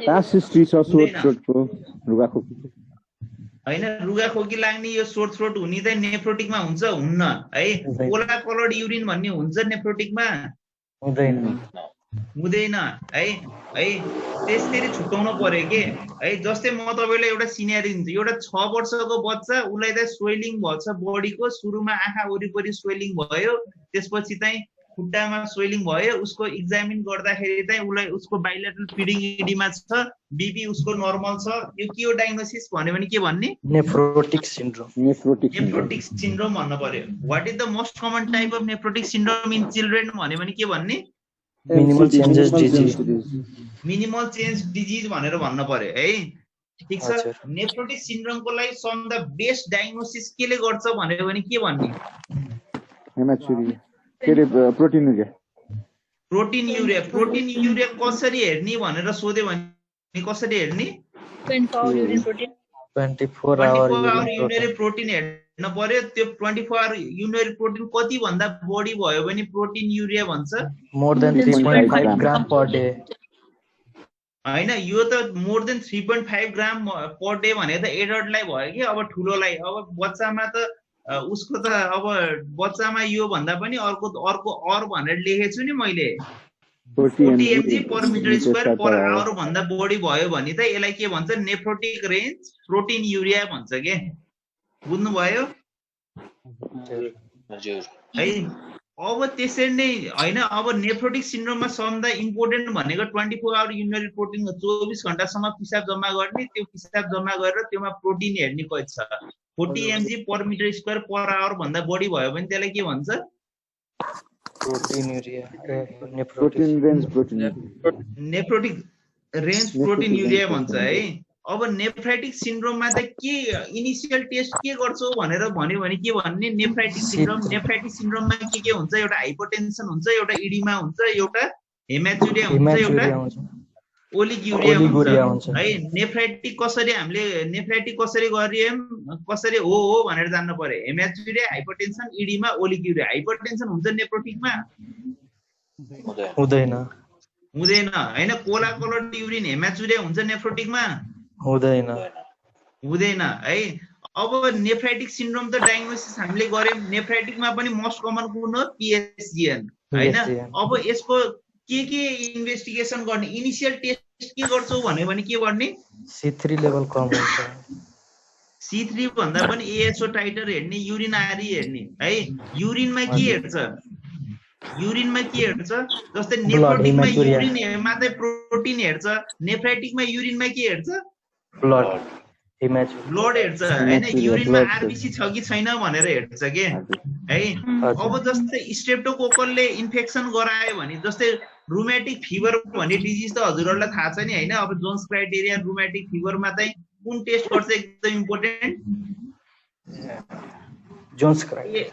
S6: टास हिस्ट्री छ सोर्ट थ्रोटको रुगा खोकी
S1: हैन रुगा खोकी लाग्ने यो सोर थ्रोट हुने चाहिँ नेफ्रोटिकमा हुन्छ हुन्न है कोला कलर्ड युरिन भन्ने हुन्छ नेफ्रोटिकमा हुँदैन है त्यसरी छुटाउन पर्यो के है जस्तै म तपाईलाई एउटा सिनेरी दिन्छु एउटा 6 वर्षको बच्चा उलाई चाहिँ स्वेलिङ भन्छ बडीको सुरुमा आँखा वरिपरि स्वेलिङ भयो त्यसपछि चाहिँ खुट्टामा स्वेलिङ भयो उसको एक्जामिन गर्दाखेरि चाहिँ उलाई उसको बाइलेटरल फिडिङ इडिमा छ बीपी उसको नर्मल छ यो के हो डायग्नोसिस भन्यो भने के भन्ने
S4: नेफ्रोटिक सिन्ड्रोम
S1: भन्न पर्यो what is the most common type of nephrotic syndrome in children भन्यो भने के भन्ने
S4: मिनिमल
S1: चेन्ज डिजिज भनेर भन्न पर्यो है ठीक छ नेफ्रोटिक सिन्ड्रोमको लागि सम द बेस्ट डायग्नोसिस केले गर्छ भन्यो भने के भन्ने
S6: हेमाचुरी प्रोटिन युरिया कसरी हेर्ने भनेर सोध्यो भने कसरी हेर्ने
S4: 24 आवर
S1: युरिनरी प्रोटिन हेर्न पर्यो त्यो 24 आवर युरिनरी प्रोटिन कति भन्दा बढी भयो भने प्रोटिन युरिया भन्छ
S4: मोर देन 3.5 ग्राम पर डे
S1: हैन यो त मोर देन 3.5 ग्राम पर डे भने त एडल्टलाई भयो कि अब ठुलोलाई अब बच्चामा त उसको त अब बच्चामा यो भन्दा पनि अर्को अर भनेर लेखेछु नि मैले 40 mg per metre square per hour भन्दा बढी भयो भने त यसलाई के भन्छ नेफ्रोटिक रेन्ज प्रोटिन युरिया भन्छ के बुझ्नु भयो
S3: हजुर
S1: है अब त्यसरी नै हैन अब नेफ्रोटिक सिन्ड्रोममा सबभन्दा इम्पोर्टेन्ट भनेको 24 आवर युरिनरी प्रोटिन 24 घण्टासम्म पिसाब जम्मा गर्ने त्यो पिसाब जम्मा गरेर त्यसमा प्रोटिन हेर्ने कति छ 40 mg per metre square per hour भन्दा बढी भयो भने त्यसलाई के भन्छ नेफ्रोटिक रेन्ज प्रोटिन युरिया भन्छ है अब नेफ्राइटिक सिन्ड्रोममा त के इनिशियल टेस्ट के गर्छौ भनेर भन्यो भने के भन्ने नेफ्राइटिक सिन्ड्रोममा के हुन्छ एउटा हाइपरटेन्सन हुन्छ एउटा इडिमा हुन्छ एउटा हेमाचुरिया हुन्छ एउटा ओलिग्युरिया हुन्छ है नेफ्राइटिक कसरी गरिएम कसरी हो भनेर जान्न पर्यो हेमाचुरिया हाइपरटेन्सन इडिमा ओलिग्युरिया हाइपरटेन्सन हुन्छ नेफ्रोटिकमा
S4: हुँदैन
S1: हैन कोला कलर्ड युरिन हेमाचुरिया हुन्छ नेफ्रोटिकमा
S4: हुँदैन
S1: है अब नेफ्राइटिक सिन्ड्रोम त डायग्नोसिस हामीले गर्यौं नेफ्राइटिकमा पनि मोस्ट कमन कुन हो PSGN हैन अब यसको के इन्भेस्टिगेसन गर्ने इनिशियल टेस्ट के गर्छौ भन्यो भने के गर्ने
S4: C3 लेभल कम हुन्छ
S1: C3 भन्दा पनि ASO टाइटर हेर्ने युरिनारी हेर्ने है युरिनमा के हेर्छ जस्तै नेफ्रोटिकमा युरिनमा चाहिँ प्रोटिन हेर्छ नेफ्राइटिकमा युरिनमा के हेर्छ
S4: ब्लड
S1: हेर्छ हैन युरिनमा आरबीसी छ कि छैन भनेर हेर्छ के है अब जस्तै स्ट्रेप्टोकोकलले इन्फेक्सन गरायो भने जस्तै रुमेटिक फिभर भन्ने डिजिज त हजुरहरुलाई थाहा छ नि हैन अब जोन्स क्राइटेरिया रुमेटिक फिभरमा चाहिँ कुन टेस्ट गर्छ एकदम इम्पोर्टेन्ट
S4: जोन्स क्राइटेरिया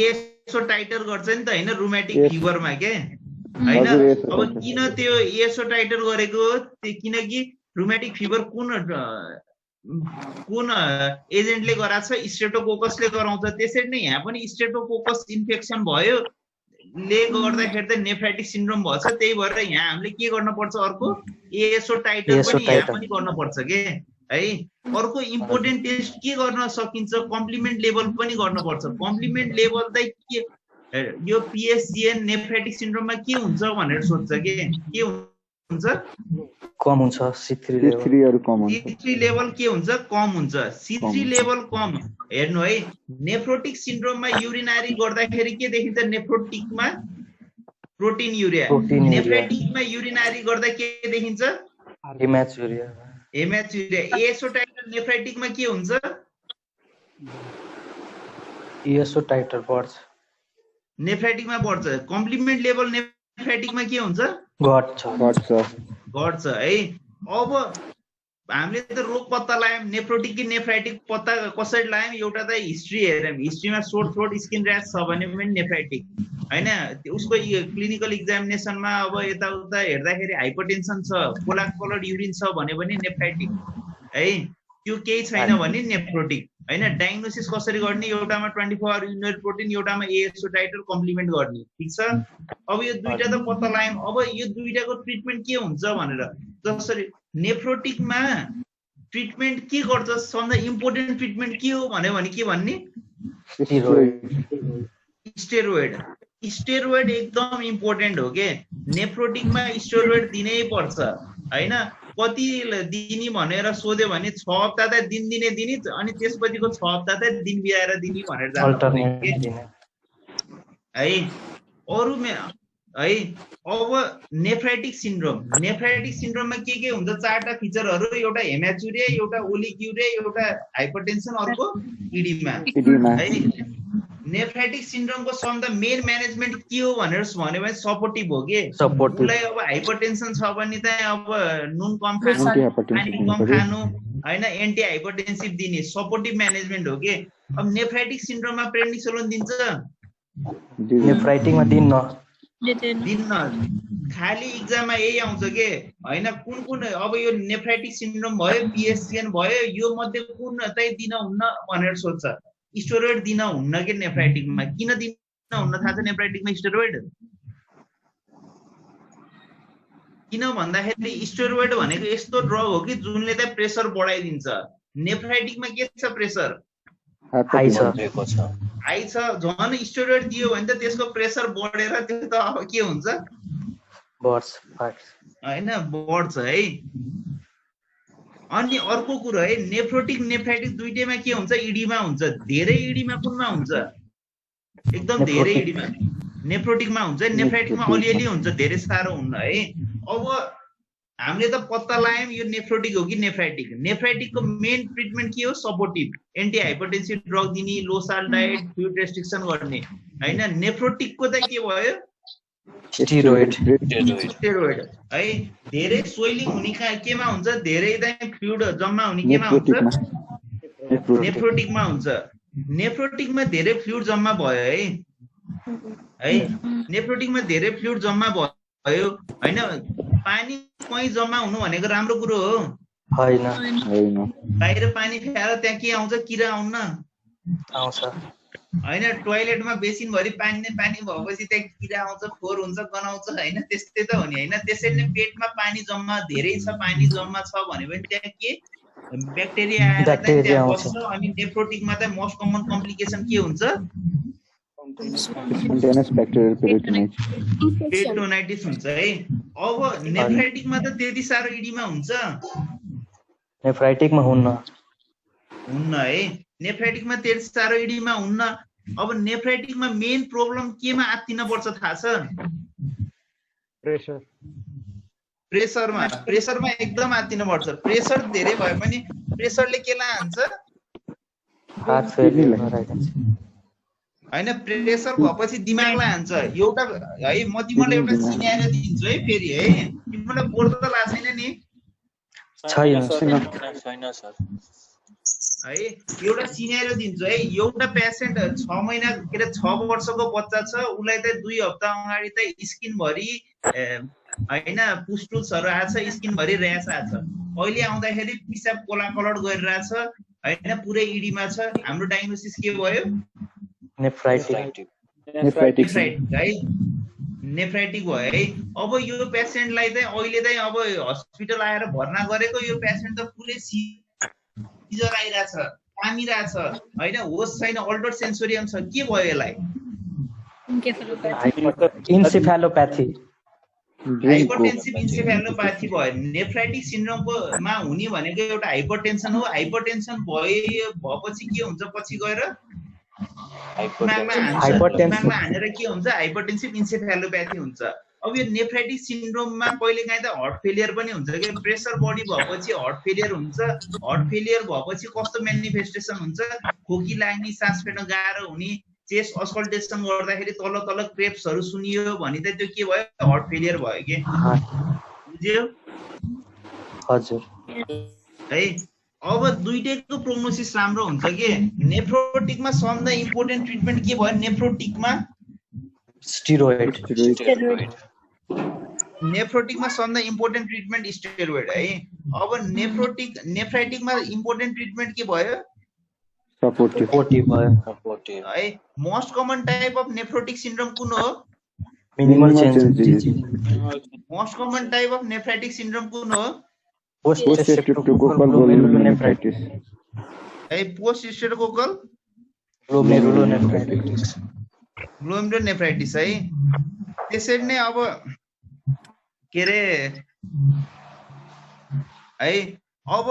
S1: एसो टाइटर गर्छ नि त हैन रुमेटिक फिभरमा के हैन अब किन त्यो एसो टाइटर गरेको किनकि रुमेटिक फिभर कुन एजेन्टले गराछ स्ट्रेप्टोकोकसले गराउँछ त्यसरी नै यहाँ पनि स्ट्रेप्टोकोकस इन्फेक्सन भयो ले गर्दाखेरि त नेफ्राइटिक सिन्ड्रोम भन्छ त्यही भएर यहाँ हामीले के गर्न पर्छ अर्को एसो टाइटर पनि यहाँ पनि गर्न पर्छ के है अर्को इम्पोर्टेन्ट टेस्ट के गर्न सकिन्छ कम्प्लिमेन्ट लेभल पनि गर्न पर्छ कम्प्लिमेन्ट लेभल चाहिँ के यो PSGN नेफ्राइटिक सिन्ड्रोममा के हुन्छ भनेर सोध्छ के हुन्छ
S4: कम हुन्छ C3
S1: लेभल के हुन्छ कम हुन्छ C3 लेभल कम हेर्नु है नेफ्रोटिक सिन्ड्रोममा युरिनारी गर्दाखेरि के देखिन्छ नेफ्रोटिकमा प्रोटिन युरिया नेफ्राइटिकमा युरिनारी गर्दा के देखिन्छ हेमाचुरिया एसो टाइटर नेफ्राइटिकमा के हुन्छ
S4: ESO टाइटर बढ्छ
S1: नेफ्राइटिकमा बढ्छ। कम्प्लिमेन्ट लेभल नेफ्राइटिकमा के हुन्छ? घट्छ है। अब हामीले त रोग पत्ता लगायौँ, नेफ्रोटिक कि नेफ्राइटिक पत्ता कसरी लगायौँ? एउटा त हिस्ट्री हेरौँ, हिस्ट्रीमा सोर थ्रोट स्किन र्यास छ भने पनि नेफ्राइटिक होइन। उसको क्लिनिकल एक्जामिनेसनमा अब यताउता हेर्दाखेरि हाइपरटेन्सन छ, कोलाक्टोलर युरिन छ भने पनि नेफ्राइटिक है। त्यो केही छैन भने नेफ्रोटिक होइन। डायग्नोसिस कसरी गर्ने? एउटामा 24 आवर युरिनरी प्रोटिन, एउटामा एएसओ टाइटर कम्प्लिमेन्ट गर्ने। ठिक छ। अब यो दुईटा त पत्ता लगायौँ। अब यो दुईटाको ट्रिटमेन्ट के हुन्छ भनेर, जसरी नेफ्रोटिकमा ट्रिटमेन्ट के गर्छ? सबभन्दा इम्पोर्टेन्ट ट्रिटमेन्ट के हो भन्यो भने के भन्ने? स्टेरोइड। स्टेरोइड एकदम इम्पोर्टेन्ट हो के। नेफ्रोटिकमा स्टेरोइड दिनै पर्छ होइन। कति दिने भनेर सोध्यो भने 6 हप्ता त दिने अनि त्यसपछिको 6 हप्ता त दिन बिराएर दिने भनेर है। अरू है। अब नेफ्राइटिक सिन्ड्रोममा के हुन्छ? 4टा फिचरहरू, एउटा हेमाचुरिया, एउटा ओलिग्युरिया, एउटा हाइपरटेन्सन, अर्को इडिमा है। नेफ्राइटिक सिन्ड्रोमको सबभन्दा मेन म्यानेजमेन्ट के हो भनेर भन्यो भने सपोर्टिभ हो के। उसलाई अब हाइपरटेन्सन छ भने त अब नुन कम खानु, पानी कम खानु होइन, एन्टी हाइपरटेन्सिभ दिने सपोर्टिभ म्यानेजमेन्ट हो के। अब नेफ्राइटिक सिन्ड्रोममा प्रेडनिसोलोन दिन्छ?
S4: नेफ्राइटिकमा दिन्न।
S1: खाली इक्जाममा यही आउँछ के होइन। कुन अब यो नेफ्राइटिक सिन्ड्रोम भयो, पिएससिएन भयो, यो मध्ये कुन चाहिँ दिन हुन्न भनेर सोध्छ। स्टेरोइड दिन हुन्न के नेफ्राइटिकमा। किन दिन हुन्न थाहा छ नेफ्राइटिकमा स्टेरोइड? किन भन्दाखेरि स्टेरोइड भनेको यस्तो ड्रग हो कि जुनले चाहिँ प्रेसर बढाइदिन्छ। नेफ्राइटिकमा के छ? प्रेसर हाई छ। झन् स्टेरोइड दियो भने त त्यसको प्रेसर बढेर त्यो त अब के हुन्छ? होइन, बढ्छ है। अनि अर्को कुरो है, नेफ्राइटिक दुईटैमा के हुन्छ? इडीमा हुन्छ। धेरै इडीमा कुनमा हुन्छ? एकदम धेरै इडीमा नेफ्रोटिकमा हुन्छ। नेफ्राइटिकमा अलिअलि हुन्छ, धेरै साह्रो हुन्न है। अब हामीले त पत्ता लगायौँ यो नेफ्रोटिक हो कि नेफ्राइटिक। नेफ्राइटिकको मेन ट्रिटमेन्ट के हो? सपोर्टिभ, एन्टी हाइपरटेन्सिभ ड्रग दिने, लो साल्ट डायट, फ्लुइड रेस्ट्रिक्सन गर्ने होइन। नेफ्रोटिकको त के भयो? स्टेरोइड है। धेरै स्वेलिङ हुने केमा हुन्छ? धेरै चाहिँ फ्लुइड जम्मा हुने केमा हुन्छ? नेफ्रोटिकमा हुन्छ। नेफ्रोटिकमा धेरै फ्लुइड जम्मा भयो है। नेफ्रोटिकमा धेरै फ्लुइड जम्मा भयो होइन। पानी कहीँ जम्मा हुनु भनेको राम्रो कुरो हो
S4: होइन।
S1: बाहिर पानी फ्याएर त्यहाँ के आउँछ? किरा आउन
S4: आउँछ
S1: होइन। टोयलेटमा बेसिनभरि पानी भएपछि त्यहाँ किरा आउँछ, फोहोर हुन्छ, गनाउँछ होइन। त्यस्तै त हो नि होइन। त्यसरी नै पेटमा पानी जम्मा धेरै छ, पानी जम्मा छ भने पनि त्यहाँ के ब्याक्टेरिया आएर त्यहाँ बस्छ। अनि नेफ्रोटिकमा चाहिँ मोस्ट कमन कम्प्लिकेसन के हुन्छ? पेरिटोनाइटिस हुन्छ है। अब नेफ्राइटिकमा त त्यति साह्रो इडीमा हुन्छ?
S4: नेफ्राइटिकमा हुन्न
S1: है। नेफ्राइटिकमा त्यति साह्रो इडीमा हुन्न। अब नेफ्राइटिकमा मेन प्रब्लम केमा आत्तिन पर्छ थाहा छ? प्रेसरमा एकदम आत्तिन पर्छ। प्रेसर धेरै भयो भने प्रेसरले केलाई हान्छ? होइन, प्रेसर भएपछि दिमागलाई हान्छ। एउटा है, म तिमीलाई एउटा सिनारियो दिन्छु है फेरि है। तिमीलाई बोर्ड त लाग्छ छैन नि?
S3: छैन सर
S1: है। एउटा सिनारियो दिन्छु है। एउटा पेसेन्ट 6 महिना के अरे 6 वर्षको बच्चा छ। उसलाई चाहिँ 2 हप्ता अगाडि चाहिँ स्किनभरि होइन पुस्टुल्सहरू आएछ, स्किनभरि र्यास आएछ। अहिले आउँदाखेरि पिसाब कोलाकलट गरिरहेछ होइन, पुरै इडीमा छ। हाम्रो डायग्नोसिस के भयो?
S4: नेफ्राइटिक
S1: है। नेफ्राइटिक भयो है। अब यो पेसेन्टलाई चाहिँ अहिले चाहिँ अब हस्पिटल आएर भर्ना गरेको। यो पेसेन्ट त पुरै सिजर आइरहेछ, कामिरहेछ होइन, होस छैन, अल्टर सेन्सोरियम छ। के भयो यसलाई?
S4: इन्सेफेलोप्याथी,
S1: हाइपरटेन्सिभ इन्सेफेलोप्याथी भयो। नेफ्राइटिक सिन्ड्रोममा हुने भनेको एउटा हाइपरटेन्सन हो। हाइपरटेन्सन भएपछि के हुन्छ? पछि गएर दिमागमा हानेर के हुन्छ? हाइपरटेन्सिभ इन्सेफेलोप्याथी हुन्छ। अब यो नेफ्राइटिक सिन्ड्रोममा कहिलेकाहीँ त हार्ट फेलियर पनि हुन्छ कि प्रेसर बढी भएपछि हार्ट फेलियर हुन्छ हार्ट फेलियर भएपछि कस्तो मेनिफेस्टेसन हुन्छ खोकी लाग्ने सास फेर्न गाह्रो हुने चेस्ट अस्कल्टेसन गर्दाखेरि तल तल क्रेप्सहरू सुनियो भने त त्यो के भयो हार्ट फेलियर भयो के बुझ्यो
S4: हजुर
S1: है अब दुईटैको प्रोग्नोसिस राम्रो हुन्छ के नेफ्रोटिकमा सबभन्दा इम्पोर्टेन्ट ट्रिटमेन्ट के भयो नेफ्रोटिकमा
S4: स्टेरोइड
S1: नेफ्रोटिकमा सबभन्दा इम्पोर्टेन्ट ट्रिटमेन्ट स्टेरोइड है अब नेफ्राइटिकमा इम्पोर्टेन्ट ट्रिटमेन्ट के भयो
S4: सपोर्टिभ भयो
S1: है most common type of nephrotic syndrome कुन हो
S4: minimal change
S1: most common type of nephritic syndrome कुन हो
S4: पोस्ट स्ट्रेप्टोकोकल ग्लोमेरुलोनेफ्राइटिस
S1: है पोस्ट स्ट्रेप्टोकोकल ग्लोमेरुलोनेफ्राइटिस है त्यसरी नै अब के रे है अब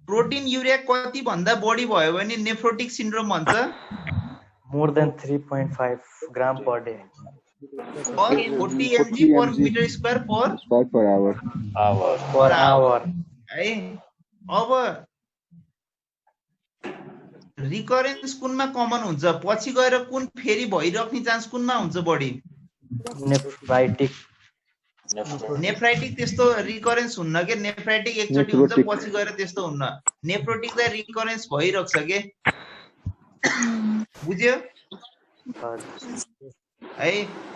S1: प्रोटिन युरिया कति भन्दा बढी भयो भने नेफ्रोटिक सिन्ड्रोम भन्छ
S4: मोर देन 3.5 ग्राम per day
S1: 40 mg per meter square per
S4: hour
S1: है अब रिकरेन्स कुनमा कमन हुन्छ पछि गएर कुन फेरि भइराख्ने चान्स कुनमा हुन्छ बढी नेफ्राइटिक त्यस्तो रिकरेन्स हुन्न के नेफ्राइटिक एकचोटि हुन्छ पछि गएर त्यस्तो हुन्न नेफ्रोटिक त रिकरेन्स भइराख्छ के बुझ्यो है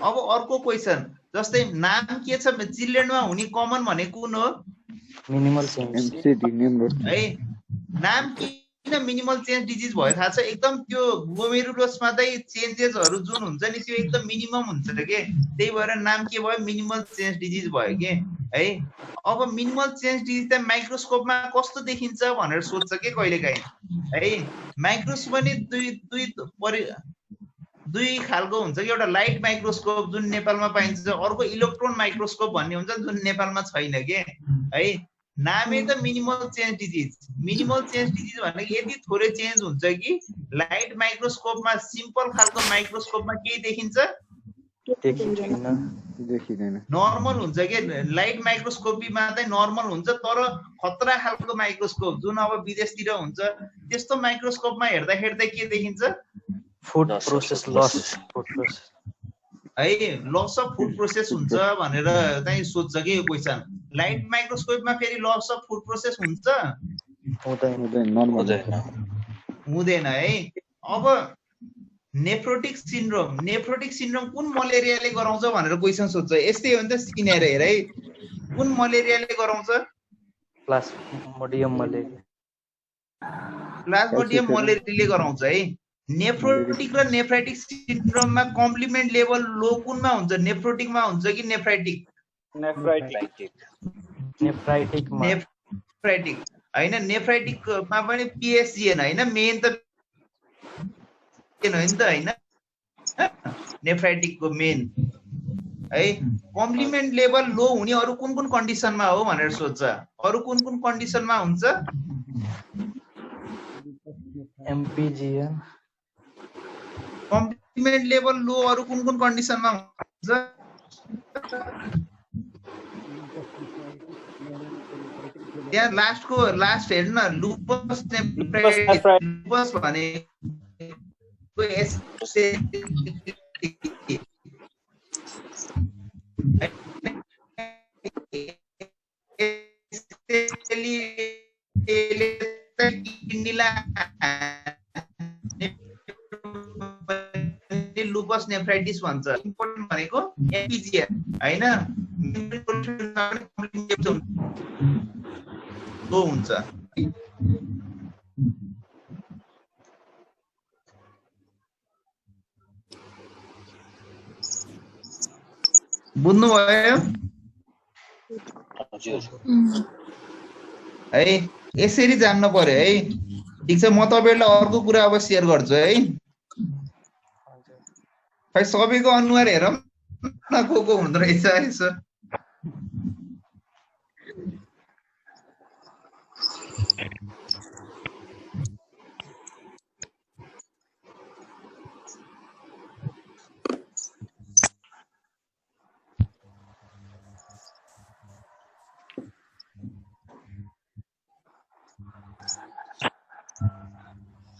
S1: अब अर्को क्वेशन जस्तै नाम के छ चिल्ड्रेनमा हुने कमन भने कुन हो
S4: मिनिमल चेन्ज
S1: है नाम किन मिनिमल चेन्ज डिजिज भयो थाहा छ एकदम त्यो ग्लोमेरुलसमा चाहिँ चेन्जेसहरू जुन हुन्छ नि त्यो एकदम मिनिमम हुन्छ के त्यही भएर नाम के भयो मिनिमल चेन्ज डिजिज भयो के है अब मिनिमल चेन्ज डिजिज त माइक्रोस्कोपमा कस्तो देखिन्छ भनेर सोध्छ के कहिलेकाहीँ है माइक्रोस्कोप पनि दुई खालको हुन्छ कि एउटा लाइट माइक्रोस्कोप जुन नेपालमा पाइन्छ अर्को इलेक्ट्रोन माइक्रोस्कोप भन्ने हुन्छ जुन नेपालमा छैन के है नामै त मिनिमल चेन्ज डिजिज भनेको यति थोरै चेन्ज हुन्छ कि लाइट माइक्रोस्कोपमा सिम्पल खालको माइक्रोस्कोपमा केही देखिन्छ
S6: देखिदैन
S1: नर्मल हुन्छ के लाइट माइक्रोस्कोपीमा चाहिँ नर्मल हुन्छ तर खतरा खालको माइक्रोस्कोप जुन अब विदेशतिर हुन्छ त्यस्तो माइक्रोस्कोपमा हेर्दाखेरि के देखिन्छ
S4: फूड प्रोसेस लस
S1: है लस अफ फूड प्रोसेस हुन्छ भनेर चाहिँ सोध्छ कि यो क्वेसन लाइट माइक्रोस्कोपमा फेरि लस अफ फूड प्रोसेस हुन्छ हुँदैन है अब नेफ्रोटिक सिन्ड्रोम कुन मलेरियाले गराउँछ भनेर क्वेसन सोध्छ यस्तै हो नि त सिनेर हेर है कुन मलेरियाले गराउँछ
S4: प्लाज्मोडियम
S1: मलेरियाले गराउँछ है नेफ्रोटिक र नेफ्राइटिक सिन्ड्रोममा कम्प्लिमेन्ट लेभल लो कुनमा हुन्छ नेफ्रोटिकमा हुन्छ कि नेफ्राइटिक हैन नेफ्राइटिकमा पनि पिएसजिएन हैन मेन त होइन त हैन नेफ्राइटिकको मेन है कम्प्लिमेन्ट लेभल लो हुने अरु कुन कुन कन्डिसनमा हो भनेर सोध्छ अरु कुन कुन कन्डिसनमा हुन्छ
S4: एमपीजीएन
S1: कम्प्लिमेन्ट लेभल लो अरु कुन कुन कन्डिसनमा हुन्छ यहाँ लास्ट हेर्नु न लुपस भने लुपस नेफ्राइटिस भन्छ इम्पोर्टेन्ट भनेको एपीजीए हैन लो हुन्छ बुझ्नु भयो है यसरी जान्न पर्यो है ठीक छ म तपाईहरुलाई अर्को कुरा अब शेयर गर्छु है खै सबैको अनुहार हेरौँ न को हुँदो रहेछ यसो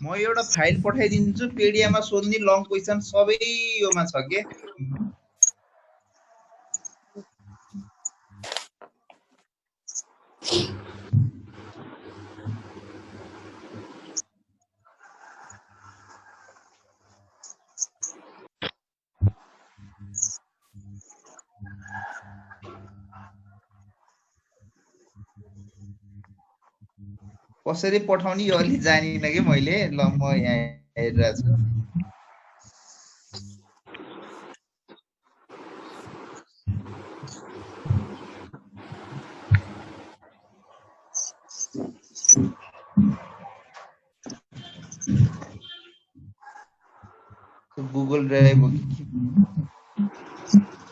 S1: म एउटा फाइल पठाइदिन्छु पेडियामा सोध्ने लङ क्वेसन सबै योमा छ के कसरी पठाउने यो अलि जानिन कि मैले ल म यहाँ हेरिरहेको छु गुगल ड्राइभ हो कि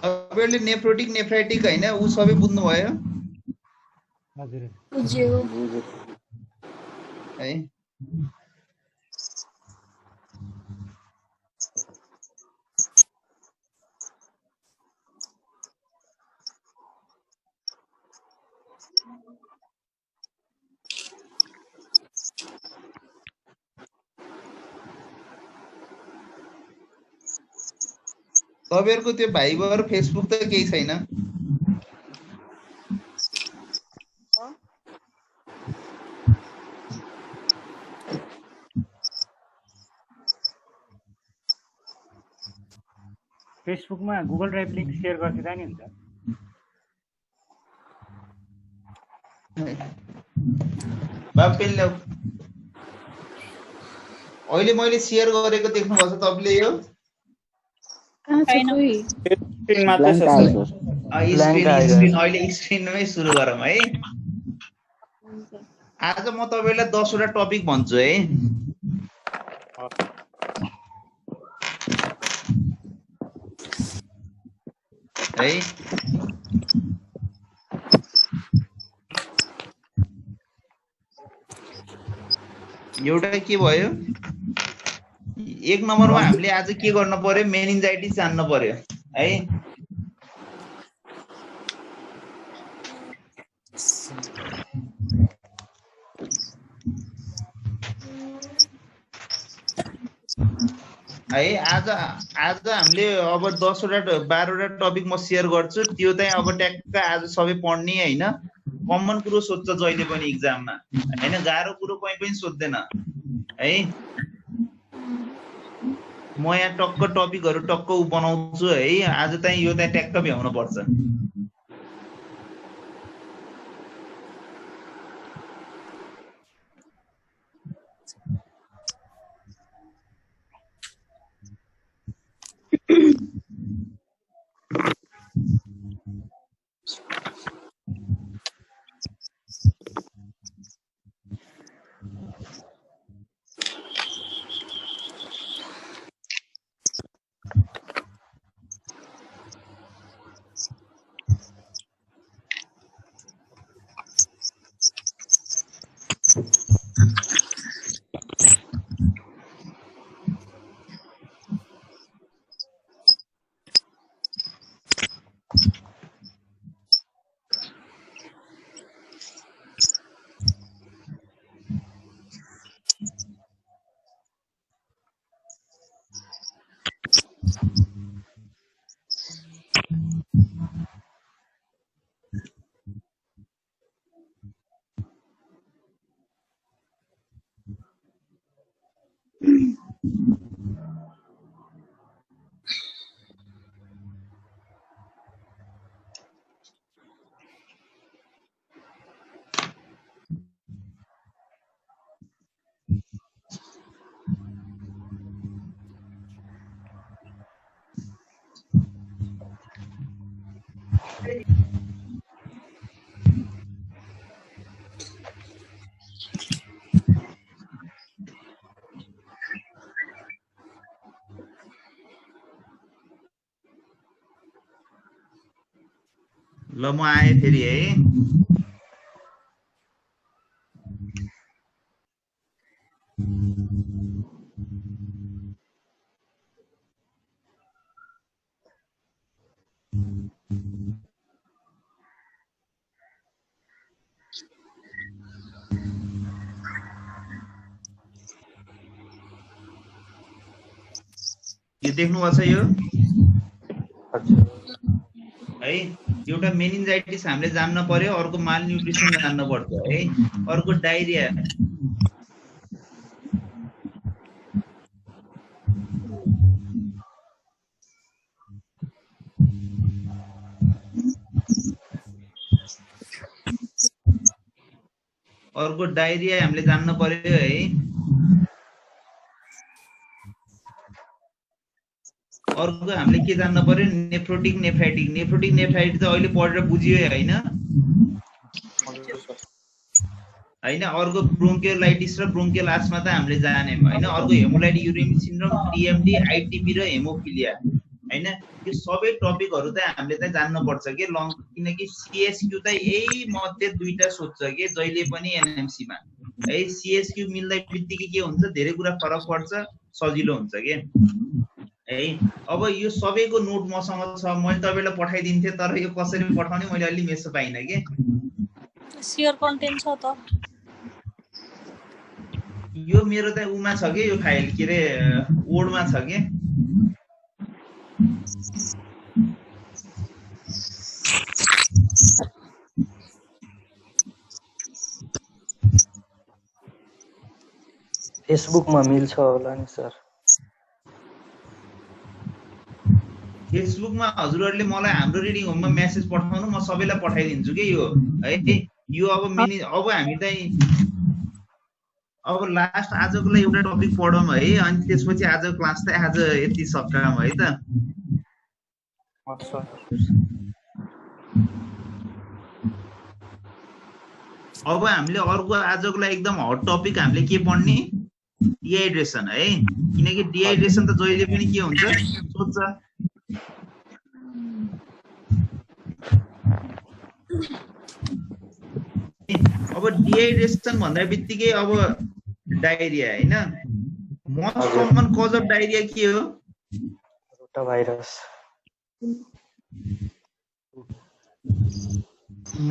S1: तपाईँहरूले नेफ्रोटिक नेफ्राइटिक होइन ऊ सबै बुझ्नुभयो
S7: हजुर
S2: बुझ्यो
S1: है तपाईँहरूको त्यो भाइबर फेसबुक त केही छैन
S7: फेसबुकमा गुगल ड्राइभ लिङ्क सेयर गरिदिँदा नि हुन्छ
S1: बाबु पेन ल्याऊ अहिले मैले सेयर गरेको देख्नुभएको छ तपाईँले यो
S5: कहाँ छ
S2: छैन।
S5: कोही
S3: स्क्रिन मात्रै
S6: ब्ल्याङ्क
S3: छ
S6: आयो
S3: सर
S6: सर
S1: स्क्रिन
S4: आयो।
S1: स्क्रिन अहिले स्क्रिनमै सुरु गरौँ है
S2: हुन्छ
S1: आज म तपाईँलाई 10 वटा टपिक भन्छु है है एउटा के भयो एक नम्बरमा हामीले आज के गर्न पर्यो मेनिन्जाइटिस जान्न पर्यो है है आज हामीले अब 10 वटा 12 वटा टपिक म सेयर गर्छु त्यो चाहिँ अब ट्याक्क आज सबै पढ्ने हैन कमन कुरो सोध्छ जहिले पनि एक्जाममा हैन गाह्रो कुरो कहीँ पनि सोध्दैन है म यहाँ टक्क टपिकहरु टक्क बनाउँछु है आज चाहिँ यो चाहिँ ट्याक्क भ्याउनु पर्छ ल म आए फेरि है यो देख्नुभएको छ यो
S4: हजुर
S1: है। एउटा मेनिन्जाइटिस हामीले जान्न पर्यो, अर्को माल न्युट्रिसन जान्न पर्छ है, अर्को डायरिया। अर्को डायरिया हामीले जान्न पर्यो है। अर्को हामीले के जान्न पर्यो, नेफ्रोटिक नेफ्राइटिक। नेफ्रोटिक नेफ्राइटिक त अहिले पढेर बुझियो हैन हैन। अर्को ब्रोन्कियोलाइटिस र ब्रोन्कियल आस्मा त हामीले जानेम हैन। अर्को hemolytic uraemic syndrome, TMD, ITP र हेमोफिलिया हैन। यो सबै टपिकहरु त हामीले त जान्न पर्छ के लङ, किनकि सीएसक्यू त यही मध्ये दुईटा सोध्छ के जहिले पनि एनएमसी मा है। सीएसक्यू मिल्दै बित्तिकै के हुन्छ, धेरै कुरा फरक पर्छ, सजिलो हुन्छ के है। अब यो सबैको नोट मसँग छ, मैले तपाईलाई पठाइदिन्थे, तर यो कसरी पठाउने मैले अलि मेसो पाइन के।
S8: शेयर कन्टेन्ट छ त
S1: यो मेरो त उमा छ के, यो फाइल के रे वर्डमा छ के।
S4: फेसबुकमा मिल्छ होला नि सर।
S1: फेसबुकमा हजुरहरुले मलाई हाम्रो रिडिङ होममा मेसेज पठाउनु, म सबैलाई पठाइदिन्छु के यो है। यो अब अब हामी चाहिँ अब लास्ट आजको लागि एउटा टपिक पढौँ है, अनि त्यसपछि आजको क्लास त आज यति सकाम है त। अब हामीले अर्को आजको लागि एकदम हट टपिक हामीले के पढ्ने, डिहाइड्रेसन है। किनकि डिहाइड्रेसन त जहिले पनि के हुन्छ सोध्छ। अब डिहाइड्रेसन भन्दा बित्तिकै अब डायरिया हैन। Most common cause of diarrhoea के हो?
S4: Rotavirus.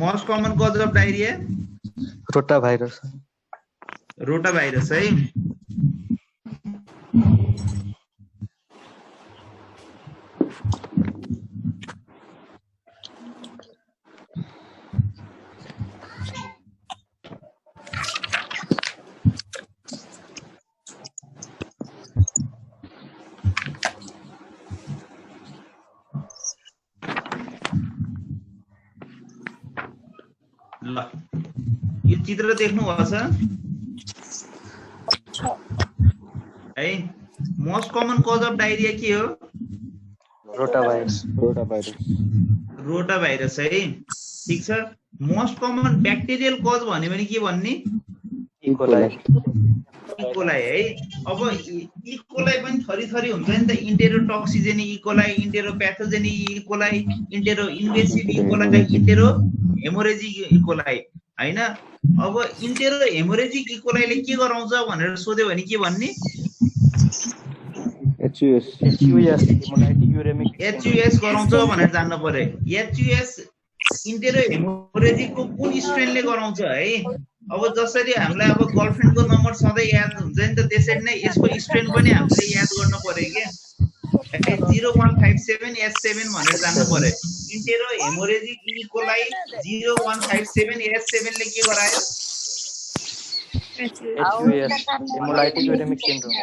S1: Most common cause of diarrhoea
S4: rotavirus.
S1: Rotavirus है। ल यो चित्र देख्नु भएको छ है। Most common cause of diarrhoea के हो?
S4: रोटाभाइरस।
S1: रोटाभाइरस है, ठीक छ। मोस्ट कमन ब्याक्टेरियल कज भन्यो भने के भन्ने?
S4: इकोलाई।
S1: इकोलाई है। अब इकोलाई पनि थरी थरी हुन्छ नि त, enterotoxigenic E coli, enteropathogenic E coli, entero invasive E coli, entero haemorrhagic E coli हैन। अब इन्टेरो हेमोरेजिक इकोलाईले के गराउँछ भनेर सोध्यो भने के भन्ने? एचयूएस गराउँछ भनेर जान्न पर्यो। एचयूएस इन्टेरो हेमोरेजिकको कुन स्ट्रेनले गराउँछ है। अब जसरी हामीलाई अब गर्लफ्रेन्डको नम्बर सधैँ याद हुन्छ नि त, त्यसरी नै यसको स्ट्रेन पनि हामीले याद गर्न पर्यो के। 0157S7 भनेर जान्नु पर्यो। इन्टेरो हेमोरेजिक इकोलाई 0157S7 ले के गरायो?
S4: एचयूएस हेमोलाइटिक युरेमिक सिन्ड्रोम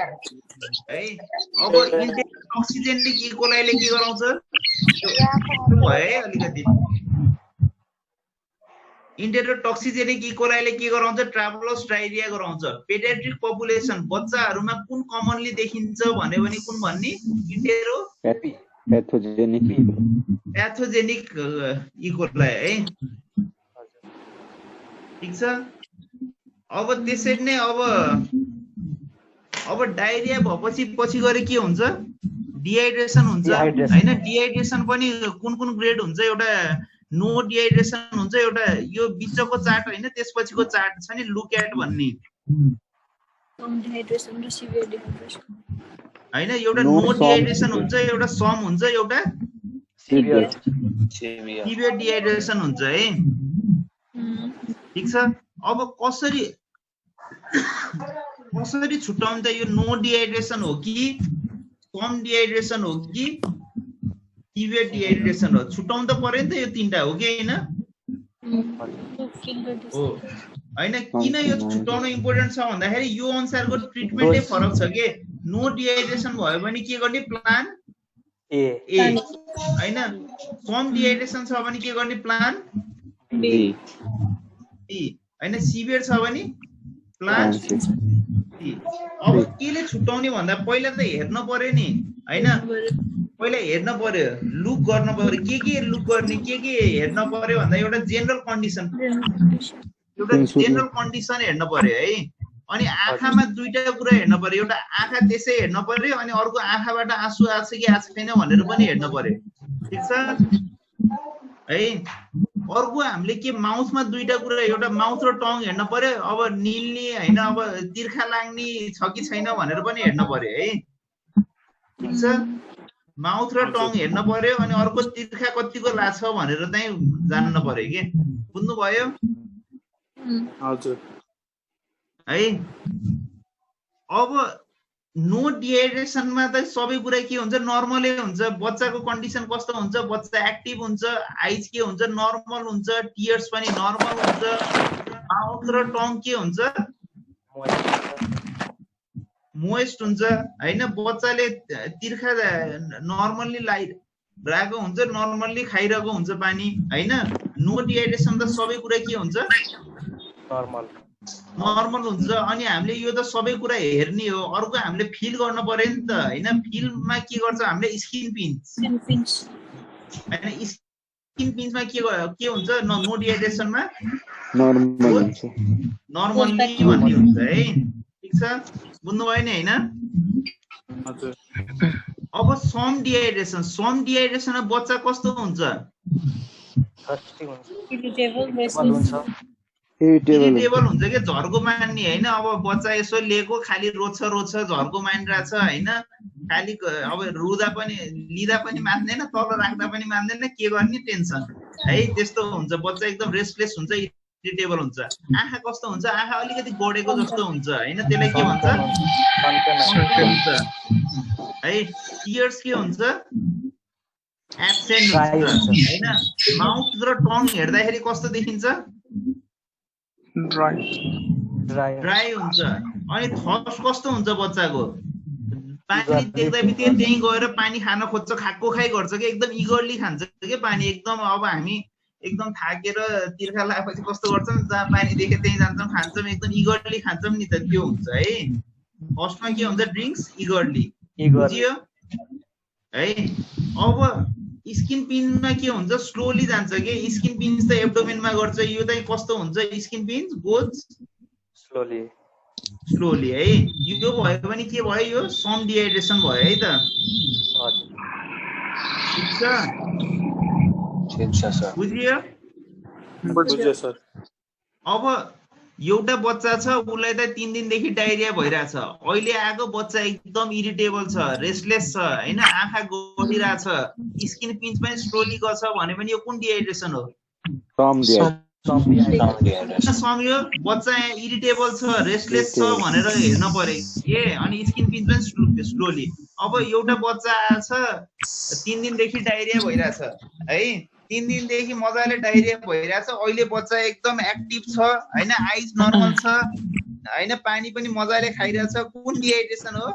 S1: है। अब इन्टेरोटक्सिजेनिक इकोलाईले के गराउँछ? भयो है अलिकति। इन्टेरोटक्सिजेनिक इकोलाईले के गराउँछ? ट्राभलस डायरिया गराउँछ। पेडियाट्रिक पपुलेसन बच्चाहरुमा कुन कमनली देखिन्छ भन्यो भने कुन भन्ने? इन्टेरो प्याथोजेनिक इकोलाई है, ठीक छ। अब त्यसरी नै अब डायरिया भएपछि पछि गएर के हुन्छ? डिहाइड्रेसन हुन्छ हैन। डिहाइड्रेसन पनि कुन कुन ग्रेड हुन्छ? एउटा नो डिहाइड्रेसन हुन्छ, एउटा यो बिचको चार्ट हैन, त्यसपछिको चार्ट छ नि लुक एट भन्ने
S2: डिहाइड्रेसन र सिभियर डिहाइड्रेसन
S1: हैन। एउटा नो डिहाइड्रेसन हुन्छ, एउटा सम हुन्छ, एउटा सिभियर डिहाइड्रेसन हुन्छ है, ठीक छ। अब कसरी छुट्याउनु त यो नो डिहाइड्रेसन हो कि कम डिहाइड्रेसन हो कि सिभियर डिहाइड्रेसन हो? छुट्याउनु त पर्यो नि त यो तीनटा हो कि हैन? हो हैन? किन यो छुट्याउनु इम्पोर्टेन्ट छ भन्दाखेरि यो अनुसारको ट्रिटमेन्टै फरक छ के। नो डिहाइड्रेसन भयो भने के गर्ने? प्लान ए हैन? कम डिहाइड्रेसन छ भने के गर्ने? प्लान
S2: बी
S1: हैन? सिभियर छ भने प्लान सी। अब केले छुट्याउने भन्दा पहिला त हेर्न पर्यो नि हैन? पहिला हेर्न पर्यो, लुक गर्न पर्यो। के लुक गर्ने, के हेर्न पर्यो भन्दा एउटा जेनरल कन्डिसन हेर्न पर्यो है। अनि आँखामा दुईटा कुरा हेर्न पर्यो, एउटा आँखा त्यसै हेर्न पर्यो अनि अर्को आँखाबाट आँसु आछ कि आएको छैन भनेर पनि हेर्न पर्यो। ठिक छ है? अर्को हामीले के माउथमा दुईटा कुरा, एउटा माउथ र टङ हेर्न पर्यो। अब निल्ने हैन, अब तिर्खा लाग्ने छ कि छैन भनेर पनि हेर्न पर्यो है। ठिक छ? माउथ र टङ हेर्न पर्यो अनि अर्को तिर्खा कतिको लाग्छ भनेर चाहिँ जान्न पर्यो के। बुझ्नुभयो?
S3: हजुर
S1: है। अब नो डिहाइड्रेसनमा त सबै कुरा के हुन्छ? नर्मलै हुन्छ। बच्चाको कन्डिसन कस्तो हुन्छ? बच्चा एक्टिभ हुन्छ, आइज के हुन्छ? नर्मल हुन्छ, टियर्स पनि नर्मल हुन्छ, माउथ र टङ के हुन्छ? मोइस्ट हुन्छ हैन? बच्चाले तिर्खा नर्मल्ली लगाएको हुन्छ, नर्मल्ली खाइरहेको हुन्छ पानी हैन? नो डिहाइड्रेसन त सबै कुरा के हुन्छ? नर्मल हुन्छ। अनि हामीले यो त सबै कुरा हेर्ने हो, अर्को हामीले फिल गर्न पर्यो नि त हैन? फिलमा के गर्छ हामीले? स्किन पिन्च हैन? स्किन पिन्चमा के हुन्छ? नो डिहाइड्रेसनमा नर्मल्ली भन्ने हुन्छ है। ठिक छ? बुझ्नुभयो नि हैन?
S3: हजुर।
S1: अब सम डिहाइड्रेसनमा बच्चा कस्तो हुन्छ? इरिटेबल हुन्छ के, झर्को मान्ने हैन? अब बच्चा यसो लिएको खाली रोज्छ झर्को मानिरहेछ हैन? खाली अब रुदा पनि लिँदा पनि मान्दैन, तल राख्दा पनि मान्दैन, के गर्ने? टेन्सन है। त्यस्तो हुन्छ बच्चा, एकदम रेस्टलेस हुन्छ, इरिटेबल हुन्छ। आँखा कस्तो हुन्छ? आँखा अलिकति गडेको जस्तो हुन्छ हैन? त्यसलाई के भन्छ? हुन्छ है। टियर्स के हुन्छ? एब्सेन्ट हुन्छ हैन? माउथ र टङ हेर्दाखेरि कस्तो देखिन्छ? ड्राई हुन्छ। अनि थर्स्ट कस्तो हुन्छ बच्चाको? पानी देख्दा बित्तिकै त्यही गएर पानी खान खोज्छ, खाएको खाइ गर्छ कि, एकदम इगरली खान्छ के पानी एकदम। अब हामी एकदम थाकेर तिर्खा लागेपछि कस्तो गर्छौँ? जहाँ पानी देखे त्यही जान्छौँ, खान्छौँ, एकदम इगरली खान्छौँ नि त, त्यो हुन्छ है। फर्स्टमा के हुन्छ? ड्रिङ्क्स इगरली, बुझियो है? अब स्किन पिनमा के हुन्छ? स्लोली जान्छ के। स्किन पिन्स त एब्डोमेनमा गर्छ, यो चाहिँ कस्तो हुन्छ? स्किन पिन्स गोज स्लोली है। यो भयो भने के भयो? यो सम डिहाइड्रेसन भयो है त। ठिक छ? बुझियो?
S3: सर।
S1: अब एउटा बच्चा छ, उसलाई त 3 दिनदेखि डायरिया भइरहेछ। अहिले आएको बच्चा एकदम इरिटेबल छ, रेस्टलेस छ हैन? आँखा गडिरहेछ, स्किन पिन्च पनि स्लोली गर्छ भने पनि यो कुन डिहाइड्रेसन हो? सम। यो बच्चा इरिटेबल छ, रेस्टलेस छ भनेर हेर्न पर्यो के। अनि स्किन पिन्च पनि स्लोली। अब एउटा बच्चा छ 3 दिनदेखि डायरिया भइरहेछ है? 3 दिनदेखि मजाले डायरिया भइरहेछ। अहिले बच्चा एकदम एक्टिभ छ हैन? आइज नर्मल छ हैन? पानी पनि मजाले खाइरहेछ। कुन डिहाइड्रेसन हो?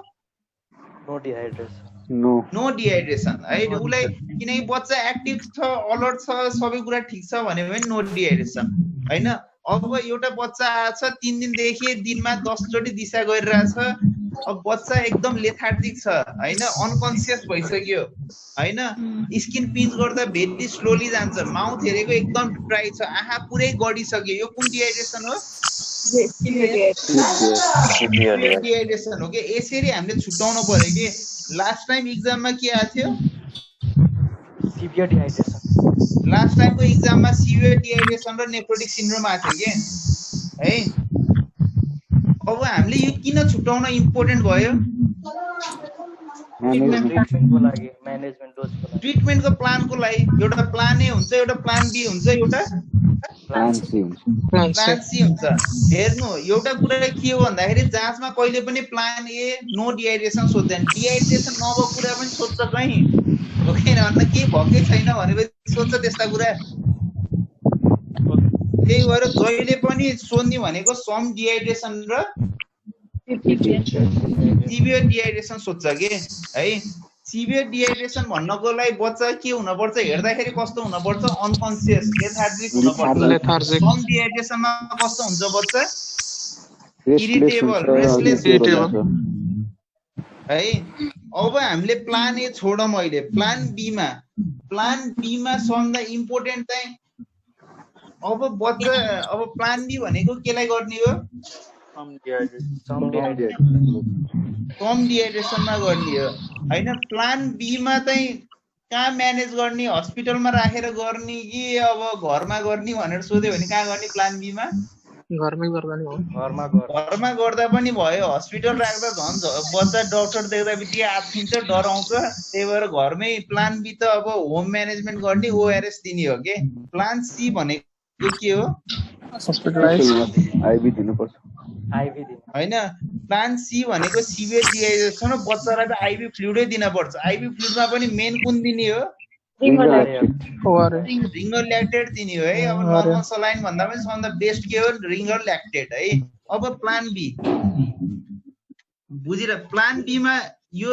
S1: नो डिहाइड्रेसन है। उसलाई किनकि बच्चा एक्टिभ छ, अलर्ट छ, सबै कुरा ठिक छ भने पनि नो डिहाइड्रेसन हैन? अब एउटा बच्चा छ 3 दिनदेखि दिनमा 10 चोटि दिशा गरिरहेछ। अब बच्चा एकदम लेथार्जिक छ हैन? अनकन्सियस भइसक्यो हैन? स्किन पिन्च गर्दा भेरी स्लोली जान्छ, माउथ हेरेको एकदम ड्राई छ, आँखा पुरै गडिसक्यो। यो कुन डिहाइड्रेसन हो? डिहाइड्रेसन हो कि। यसरी हामीले छुट्याउनु पर्यो कि। लास्ट टाइम एक्जाममा के आएको थियो?
S4: Severe dehydration.
S1: लास्ट टाइमको एक्जाममा सिभियर डिहाइड्रेसन र नेफ्रोटिक सिन्ड्रोम आएको थियो के है? अब हामीले यो किन छुट्याउन इम्पोर्टेन्ट भयो? ट्रिटमेन्टको प्लानको लागि। एउटा प्लान ए हुन्छ, एउटा प्लान बी हुन्छ, एउटा
S6: प्लान सी हुन्छ
S1: प्लान सी हुन्छ। हेर्नु एउटा कुरा के हो भन्दाखेरि जाँचमा कहिले पनि प्लान ए नो डिहाइड्रेसन सोध्दैन, डिहाइड्रेसन नभएको कुरा पनि सोध्छ कहीँ हो कि भन्न के भएकै छैन भनेपछि सोध्छ त्यस्ता कुरा। त्यही भएर जहिले पनि सोध्ने भनेको सम डिहाइड्रेसन र सिभियर डिहाइड्रेसन सोध्छ के है। सिभियर डिहाइड्रेसन भन्नको लागि बच्चा के हुनुपर्छ, हेर्दाखेरि कस्तो हुनुपर्छ, अनकन्सियस लेथार्जिक हुनुपर्छ। सम डिहाइड्रेसनमा कस्तो हुन्छ बच्चा, इरिटेबल रेस्टलेस है। अब हामीले प्लान ए छोडौँ, अहिले प्लान बीमा सबभन्दा इम्पोर्टेन्ट चाहिँ अब बच्चा अब प्लान बी भनेको केलाई गर्ने हो,
S4: सम डिहाइड्रेसनमा
S1: गर्ने हो होइन। प्लान बीमा चाहिँ कहाँ म्यानेज गर्ने, हस्पिटलमा राखेर गर्ने कि अब घरमा गर्ने भनेर सोध्यो भने कहाँ गर्ने प्लान बीमा?
S9: घरमै गर्दा नि हो,
S1: घरमा गर्दा पनि भयो, हस्पिटल राख्दा झन् बच्चा डक्टर देख्दा बित्तिकै आत्तिन्छ, डराउँछ। त्यही भएर घरमै प्लान बी त अब होम म्यानेजमेन्ट गर्ने, ओआरएस दिने हो के। प्लान सी भनेको के हो,
S6: आइबी दिनुपर्छ
S1: होइन। प्लान सी भनेको सिभियर डिहाइड्रेसन, बच्चालाई त आइबी फ्लुइडै दिन पर्छ। आइबी फ्लुइडमा पनि मेन कुन दिने हो, रिङ्गर ल्याक्टेट दिने हो है। अब नर्मल सलाइन भन्दा पनि सबभन्दा बेस्ट के हो, रिङ्गर ल्याक्टेट है। अब प्लान बी बुझिर, प्लान बीमा यो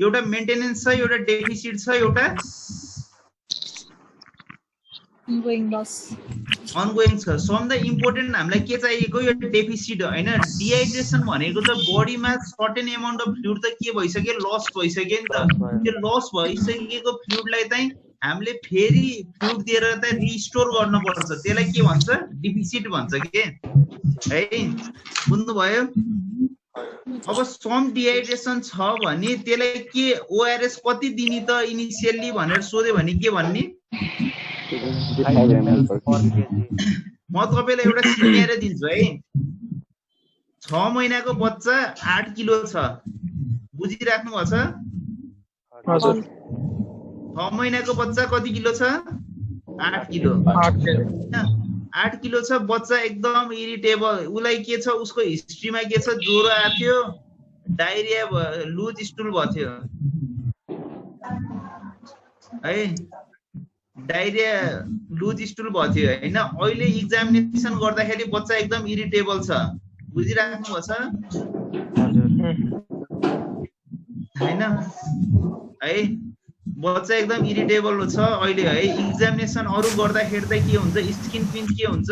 S1: एउटा मेन्टेनेन्स छ, एउटा डेफिसिट छ, एउटा अनगोइङ छ। सबभन्दा इम्पोर्टेन्ट हामीलाई के चाहिएको, यो डेफिसिट होइन। डिहाइड्रेसन भनेको त बडीमा सर्टेन एमाउन्ट अफ फ्लुइड त के भइसक्यो, लस भइसक्यो नि त। त्यो लस भइसकेको फ्लुइडलाई चाहिँ हामीले फेरि फ्लुइड दिएर चाहिँ रिस्टोर गर्नुपर्छ, त्यसलाई के भन्छ, डेफिसिट भन्छ के है। बुझ्नुभयो? अब सम डिहाइड्रेसन छ भने त्यसलाई के ओआरएस कति दिने त इनिसियली भनेर सोध्यो भने के भन्ने, म तपाईँलाई एउटा सिनियर दिन्छु है। 6 महिनाको बच्चा 8 किलो छ, बुझिराख्नु भएको छ? 6 महिनाको बच्चा कति किलो छ, 8 किलो। 8 किलो छ बच्चा, एकदम इरिटेबल। उसलाई के छ, उसको हिस्ट्रीमा के छ, ज्वरो आएको थियो, डायरिया, लुज स्टुल भएको थियो है, डायरिया लुज स्टुल भएको थियो होइन। अहिले एक्जामिनेसन गर्दाखेरि बच्चा एकदम इरिटेबल छ, बुझिराख्नु भएको छ होइन है। बच्चा एकदम इरिटेबल छ अहिले है। एक्जामिनेसन अरू गर्दाखेरि त के हुन्छ, स्किन पिन्च के हुन्छ,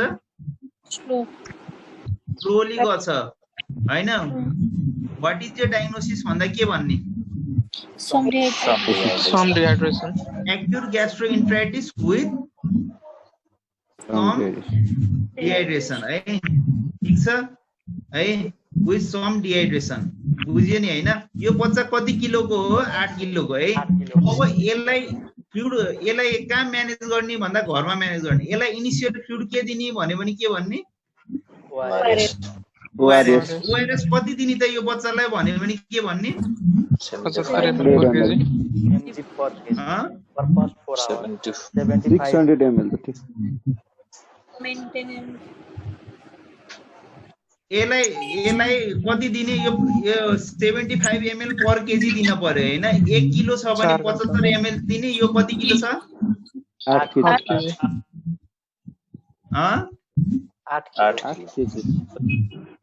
S1: स्लोली गर्छ होइन। व्हाट इज द डायग्नोसिस भन्दा के भन्ने,
S9: some dehydration,
S1: acute gastroenteritis with some dehydration है, ठीक छ है, with some dehydration। बुझ्यो नि होइन। यो बच्चा कति किलोको हो, 8 किलोको है। अब यसलाई फ्लुइड, यसलाई कहाँ म्यानेज गर्ने भन्दा घरमा म्यानेज गर्ने। यसलाई इनिसियल फ्लुइड के दिने भन्यो भने के भन्ने, ओआरएस कति दिने त यो बच्चालाई भन्यो भने के भन्ने,
S6: 600 ml त ठीक।
S1: यसलाई कति दिने, यो 75 ml पर केजी दिन पर्यो होइन। 1 किलो छ भने 75 ml दिने। यो कति किलो छ,
S6: 8 केजी।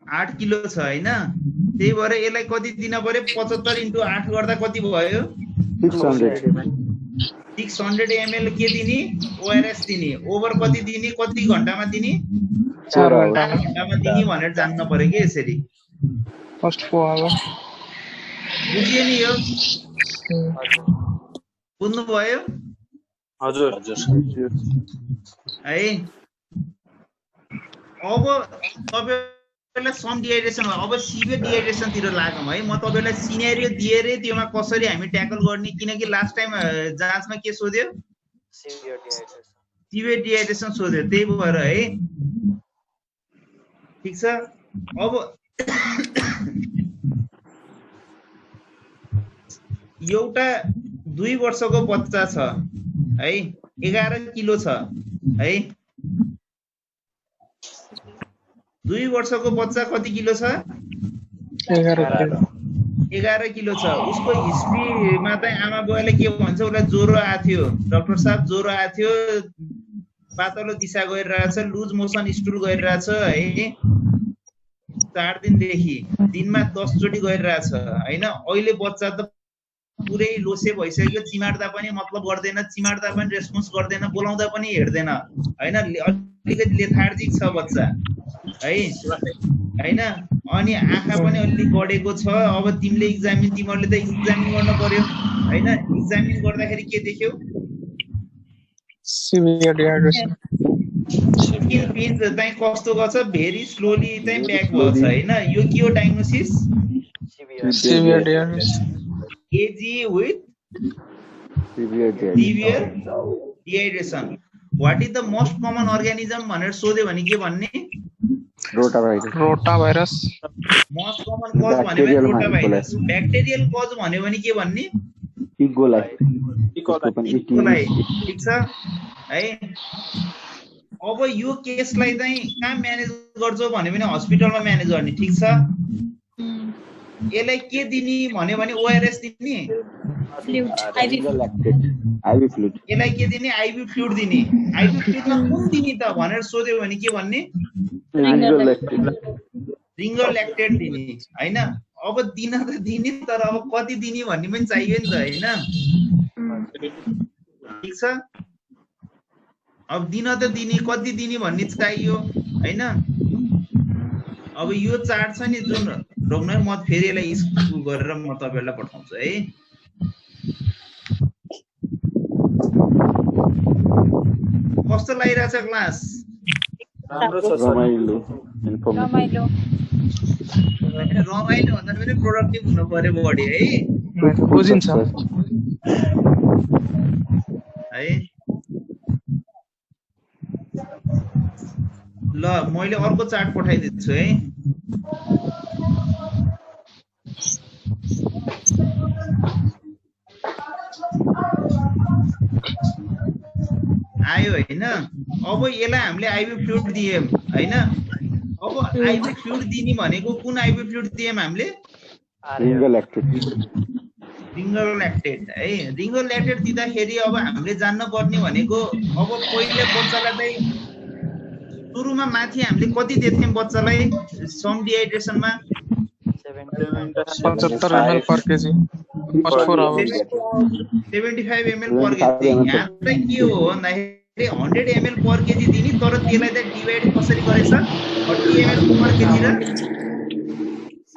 S1: 8 किलो छ होइन। त्यही भएर यसलाई कति दिन पर्यो, 75 × 8 गर्दा कति भयो, 600 ml के दिने, ओआरएस दिने। ओभर कति दिने, कति घण्टामा दिने,
S9: 4
S1: घण्टामा दिने भनेर जान्न पर्यो कि यसरी।
S9: First 4 hour.
S1: बुझ्यो नि यो, बुझ्नुभयो?
S3: हजुर
S1: है। अब तपाईँलाई सम डिहाइड्रेसन भयो, अब सिभियर डिहाइड्रेसन तिर लागौँ है। म तपाईँलाई सिनेरियो दिएरै त्योमा कसरी हामी ट्याकल गर्ने, किनकि लास्ट टाइम जाँचमा के सोध्यो, सिभियर डिहाइड्रेसन सोध्यो। त्यही भएर है, ठीक छ। अब एउटा 2 वर्षको बच्चा छ है, 11 किलो छ है। 2 वर्षको बच्चा कति किलो छ? 11 किलो छ। उसको हिस्ट्रीमा चाहिँ आमा बुवाले के भन्छ, उसलाई ज्वरो आएको थियो, डाक्टर साहब ज्वरो आएको थियो, पातलो दिशा गरिरहेछ, लुज मोसन स्टुल गरिरहेछ है, 4 दिनदेखि दिनमा 10 चोटि गरिरहेछ हैन। अहिले बच्चा त पुरै लोसे भइसक्यो, चिमाड्दा पनि मतलब गर्दैन, चिमाड्दा पनि रेस्पोन्स गर्दैन, बोलाउँदा पनि हेर्दैन हैन, अलिकति लेथार्जिक छ बच्चा है हैन। अनि आँखा पनि अलि गडेको छ। अब तिमीले तिमीहरूले त एक्जामिन गर्न पर्यो हैन। एक्जामिन गर्दाखेरि के देख्यौ?
S9: Severe dehydration.
S1: पिन चाहिँ कस्तो गर्छ, भेरी स्लोली चाहिँ ब्याक भएको छ हैन। यो के हो diagnosis?
S9: Severe dehydration.
S1: AG with severe dehydration. What is the most common organism भनेर सोध्यो भने के भन्ने?
S9: रोटाभाइरस।
S1: मोस्ट कमन कज भन्यो भने रोटाभाइरस। ब्याक्टेरियल कज भन्यो भने के भन्ने? इकोलाई। ठीक छ है। अब यो केसलाई चाहिँ कहाँ म्यानेज गर्छौ भन्यो भने हस्पिटलमा म्यानेज गर्ने। ठीक छ। यसलाई के दिने भन्यो भने ओआरएस दिने, यसलाई के दिने? आइभी फ्लुइड दिने। आइभी फ्लुइडमा कुन दिने त भनेर सोध्यो भने के भन्ने? रिङ्गर ल्याक्टेट दिने हैन। अब दिन त दिने, तर अब कति दिने भन्ने पनि चाहियो नि त हैन। ठीक छ। अब दिन त दिने, कति दिने भन्ने चाहियो हैन। अब यो चार्ट छ नि जुन रोक्न, म फेरि यसलाई स्क्रू गरेर म तपाईहरुलाई पठाउँछु है। कस्तो लागिरहेछ क्लास?
S3: राम्रो छ सर।
S2: रमाइलो
S1: रमाइलो भन्दा पनि प्रोडक्टिभ हुनु पर्यो बढी है।
S9: बुझिन्छ
S1: है ल, मैले अर्को चार्ट पठाइदिन्छु है। आयो हैन। अब यसलाई हामीले आइभी फ्लुइड दियौं हैन। अब आइभी फ्लुइड दिने भनेको कुन आइभी फ्लुइड दियौं हामीले? रिङ्गर ल्याक्टेट है। रिङ्गर ल्याक्टेट दिँदाखेरि अब हामीले जान्न पर्ने भनेको, अब पहिले बच्चालाई चाहिँ सुरुमा माथि हामीले कति दिथ्यौं बच्चालाई सम डिहाइड्रेसनमा?
S9: 75 ml per kg first 4 hours.
S1: 75 ml per kg। यहाँ चाहिँ के हो भन्दाखेरि 100 ml per kg दिने, तर त्यसलाई चाहिँ डिभाइड कसरी गरेछ? 30 ml per kg र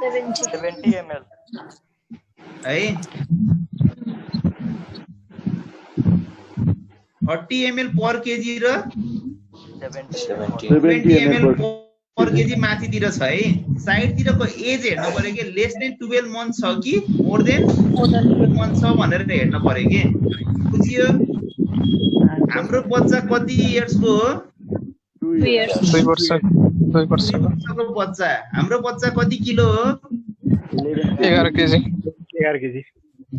S4: 70 ml
S1: है। 30 ml per kg र 70 ml पर केजी माथितिर छ है। साइडतिरको एज हेर्न पर्यो कि लेस देन 12 मन्थ छ कि मोर देन 12 मन्थ छ भनेर हेर्न पर्यो कि। बुझियो? हाम्रो बच्चा कति इयर्सको हो?
S9: 2 वर्षको
S1: बच्चा। हाम्रो बच्चा कति किलो हो?
S9: 11 केजी।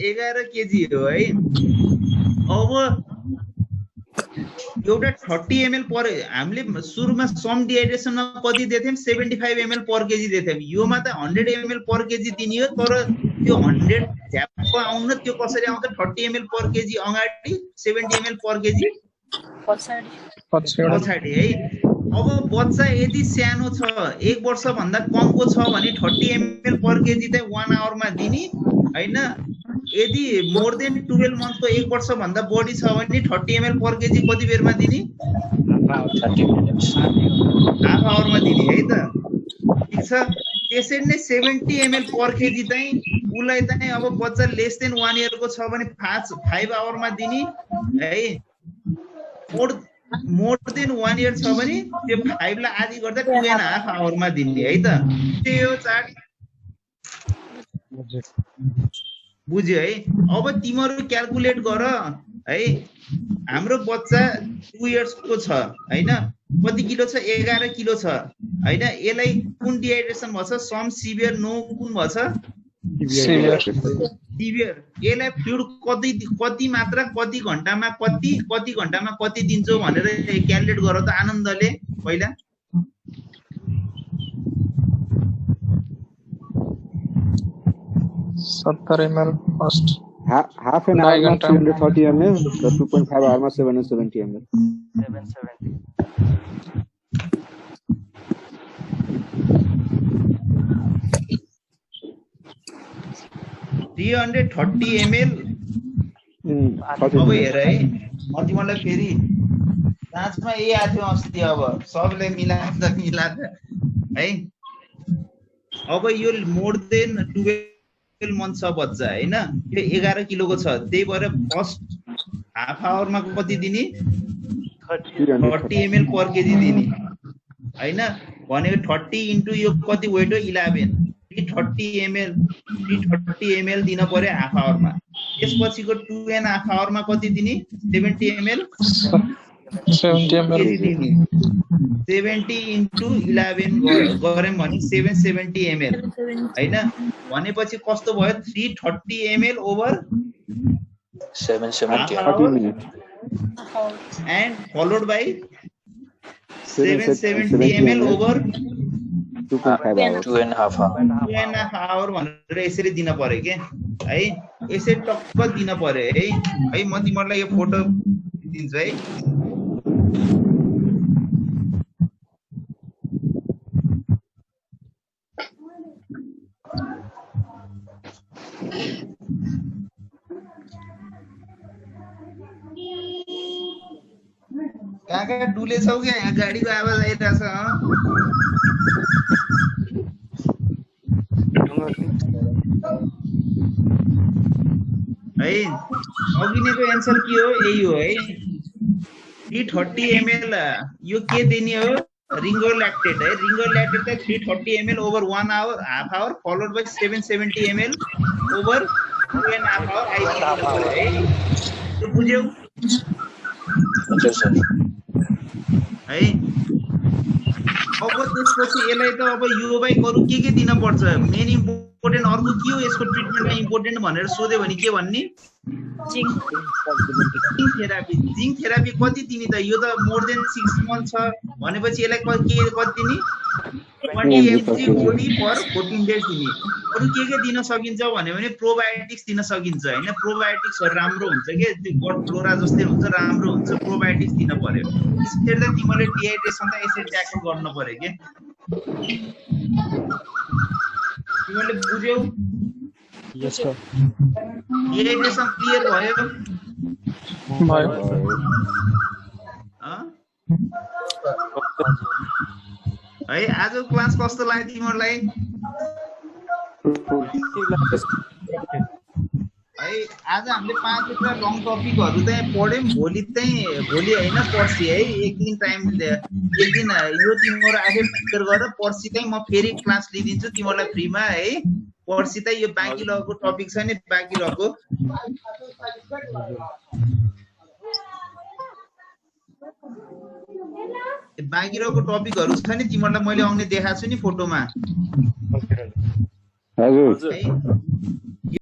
S1: 11 केजी हो है। अब एउटा 30 ml पर, हामीले सुरुमा सम डिहाइड्रेसनमा कति दिथ्यौं? 75 ml पर केजी दिथ्यौं। योमा त 100 ml पर केजी दिने हो, तर त्यो 100 झ्याप्प आउन त्यो कसरी आउँछ? 30 ml पर केजी अगाडि, 70 ml पर केजी पछाडि है। अब बच्चा यदि सानो छ, 1 वर्ष भन्दा कमको छ भने 30 ml पर केजी चाहिँ 1 आवरमा दिने हैन। यदि मोर देन 12 मन्थको 1 वर्ष भन्दा बढी छ भने 30 ml पर केजी कति बेरमा दिने? हाफ आवरमा दिने है त। ठीक छ। त्यसरी नै 70 ml पर केजी चाहिँ उलाई चाहिँ अब बच्चा लेस देन 1 इयरको छ भने 5 आवरमा दिने है। मोर देन 1 इयर छ भने त्यो 5 लाई आधी गर्दा 2.5 आवरमा दिने है त। त्यही हो चार्ट। बुझ्यो है? अब तिमीहरू क्याल्कुलेट गर है। हाम्रो बच्चा 2 इयर्सको छ हैन, कति किलो छ? 11 किलो छ हैन। यसलाई कुन डिहाइड्रेसन भन्छ? सम सिभियर, नो कुन भन्छ? सिभियर। यसलाई फ्लुइड कति मात्रा, कति घण्टामा कति दिन्छौ भनेर क्याल्कुलेट गर त आनन्दले। पहिला
S9: 70 ml first.
S6: Half an hour में 330 ml, the 2.5 hour में 770 ml.
S4: 770.
S1: अब हेर है म तिमीलाई फेरि जाँचमा यही आथ्यो अस्ति अब सबले मिलाउँदा है अब यो मोर देन 12 months छ बच्चा हैन यो 11 किलोको छ त्यही भएर फर्स्ट हाफ आवरमा कति दिने 30 ml पर केजी दिने हैन भनेको 30 इन्टु यो कति वेट हो 11 330 ml दिन पर्यो हाफ आवरमा त्यसपछिको 2.5 आवरमा कति दिने 70 ml
S9: 70 ml
S1: 70 इन्टु 11 गऱ्यौं भने 770 ml हैन भनेपछि कस्तो भयो 330 ml over
S3: 770
S1: and followed by 770 ml over
S3: 2.5
S1: hour भनेर यसरी दिन पर्यो के है यसरी टक्क दिन पर्यो है म तिमीलाई यो फोटो दिन्छु है कहाँ डुले छौ क्या यहाँ गाडीको आवाज आइरहेछ है अघिनेको एन्सर के हो यही हो है 330 ml यो के दिने हो रिङ्गोल्याक्टेट है रिङ्गोल्याक्टेट चाहिँ 330 ml over 1 hour half hour followed by 770 ml over 2.5 hour आइदिनु पर्यो है त्यो बुझ्यौ है अब त्यसपछि यसलाई त अब यो बाहेक अरु के दिन पर्छ मेन इम्पोर्टेन्ट अर्को के हो यसको ट्रिटमेन्टमा इम्पोर्टेन्ट भनेर सोध्यो भने के भन्ने जिंक थेरापी कति दिने त यो त मोर देन 6 months छ भनेपछि यसलाई कति दिने 20 mg गोली पर 14 days दिने अरु के दिन सकिन्छ भने प्रोबायोटिक्स दिन सकिन्छ हैन प्रोबायोटिक्स राम्रो हुन्छ के त्यो गट फ्लोरा जस्तै हुन्छ राम्रो हुन्छ प्रोबायोटिक्स दिन पर्यो त्यसैले त तिमीले डिहाइड्रेसन त यसरी ट्याकल गर्न पर्यो के तिमीले बुझ्यौ
S4: यस सर
S1: डिहाइड्रेसन क्लियर भयो है आज क्लास कस्तो लाग्यो तिमीलाई है आज हामीले 5 वटा लङ टपिकहरु चाहिँ पढ्यौं भोलि हैन पर्सि है एक दिन टाइम एक दिन यो तिम्रो आफै प्रिपेयर गरेर पर्सि चाहिँ म फेरि क्लास लिदिन्छु तिमीलाई फ्रीमा है पर्सि चाहिँ यो बाँकी रहेको टपिक छ नि बाँकी रहेको बाँकी रहेको टपिकहरु छ नि तिमीलाई मैले आउने देखाएको छु नि फोटोमा
S6: हजुर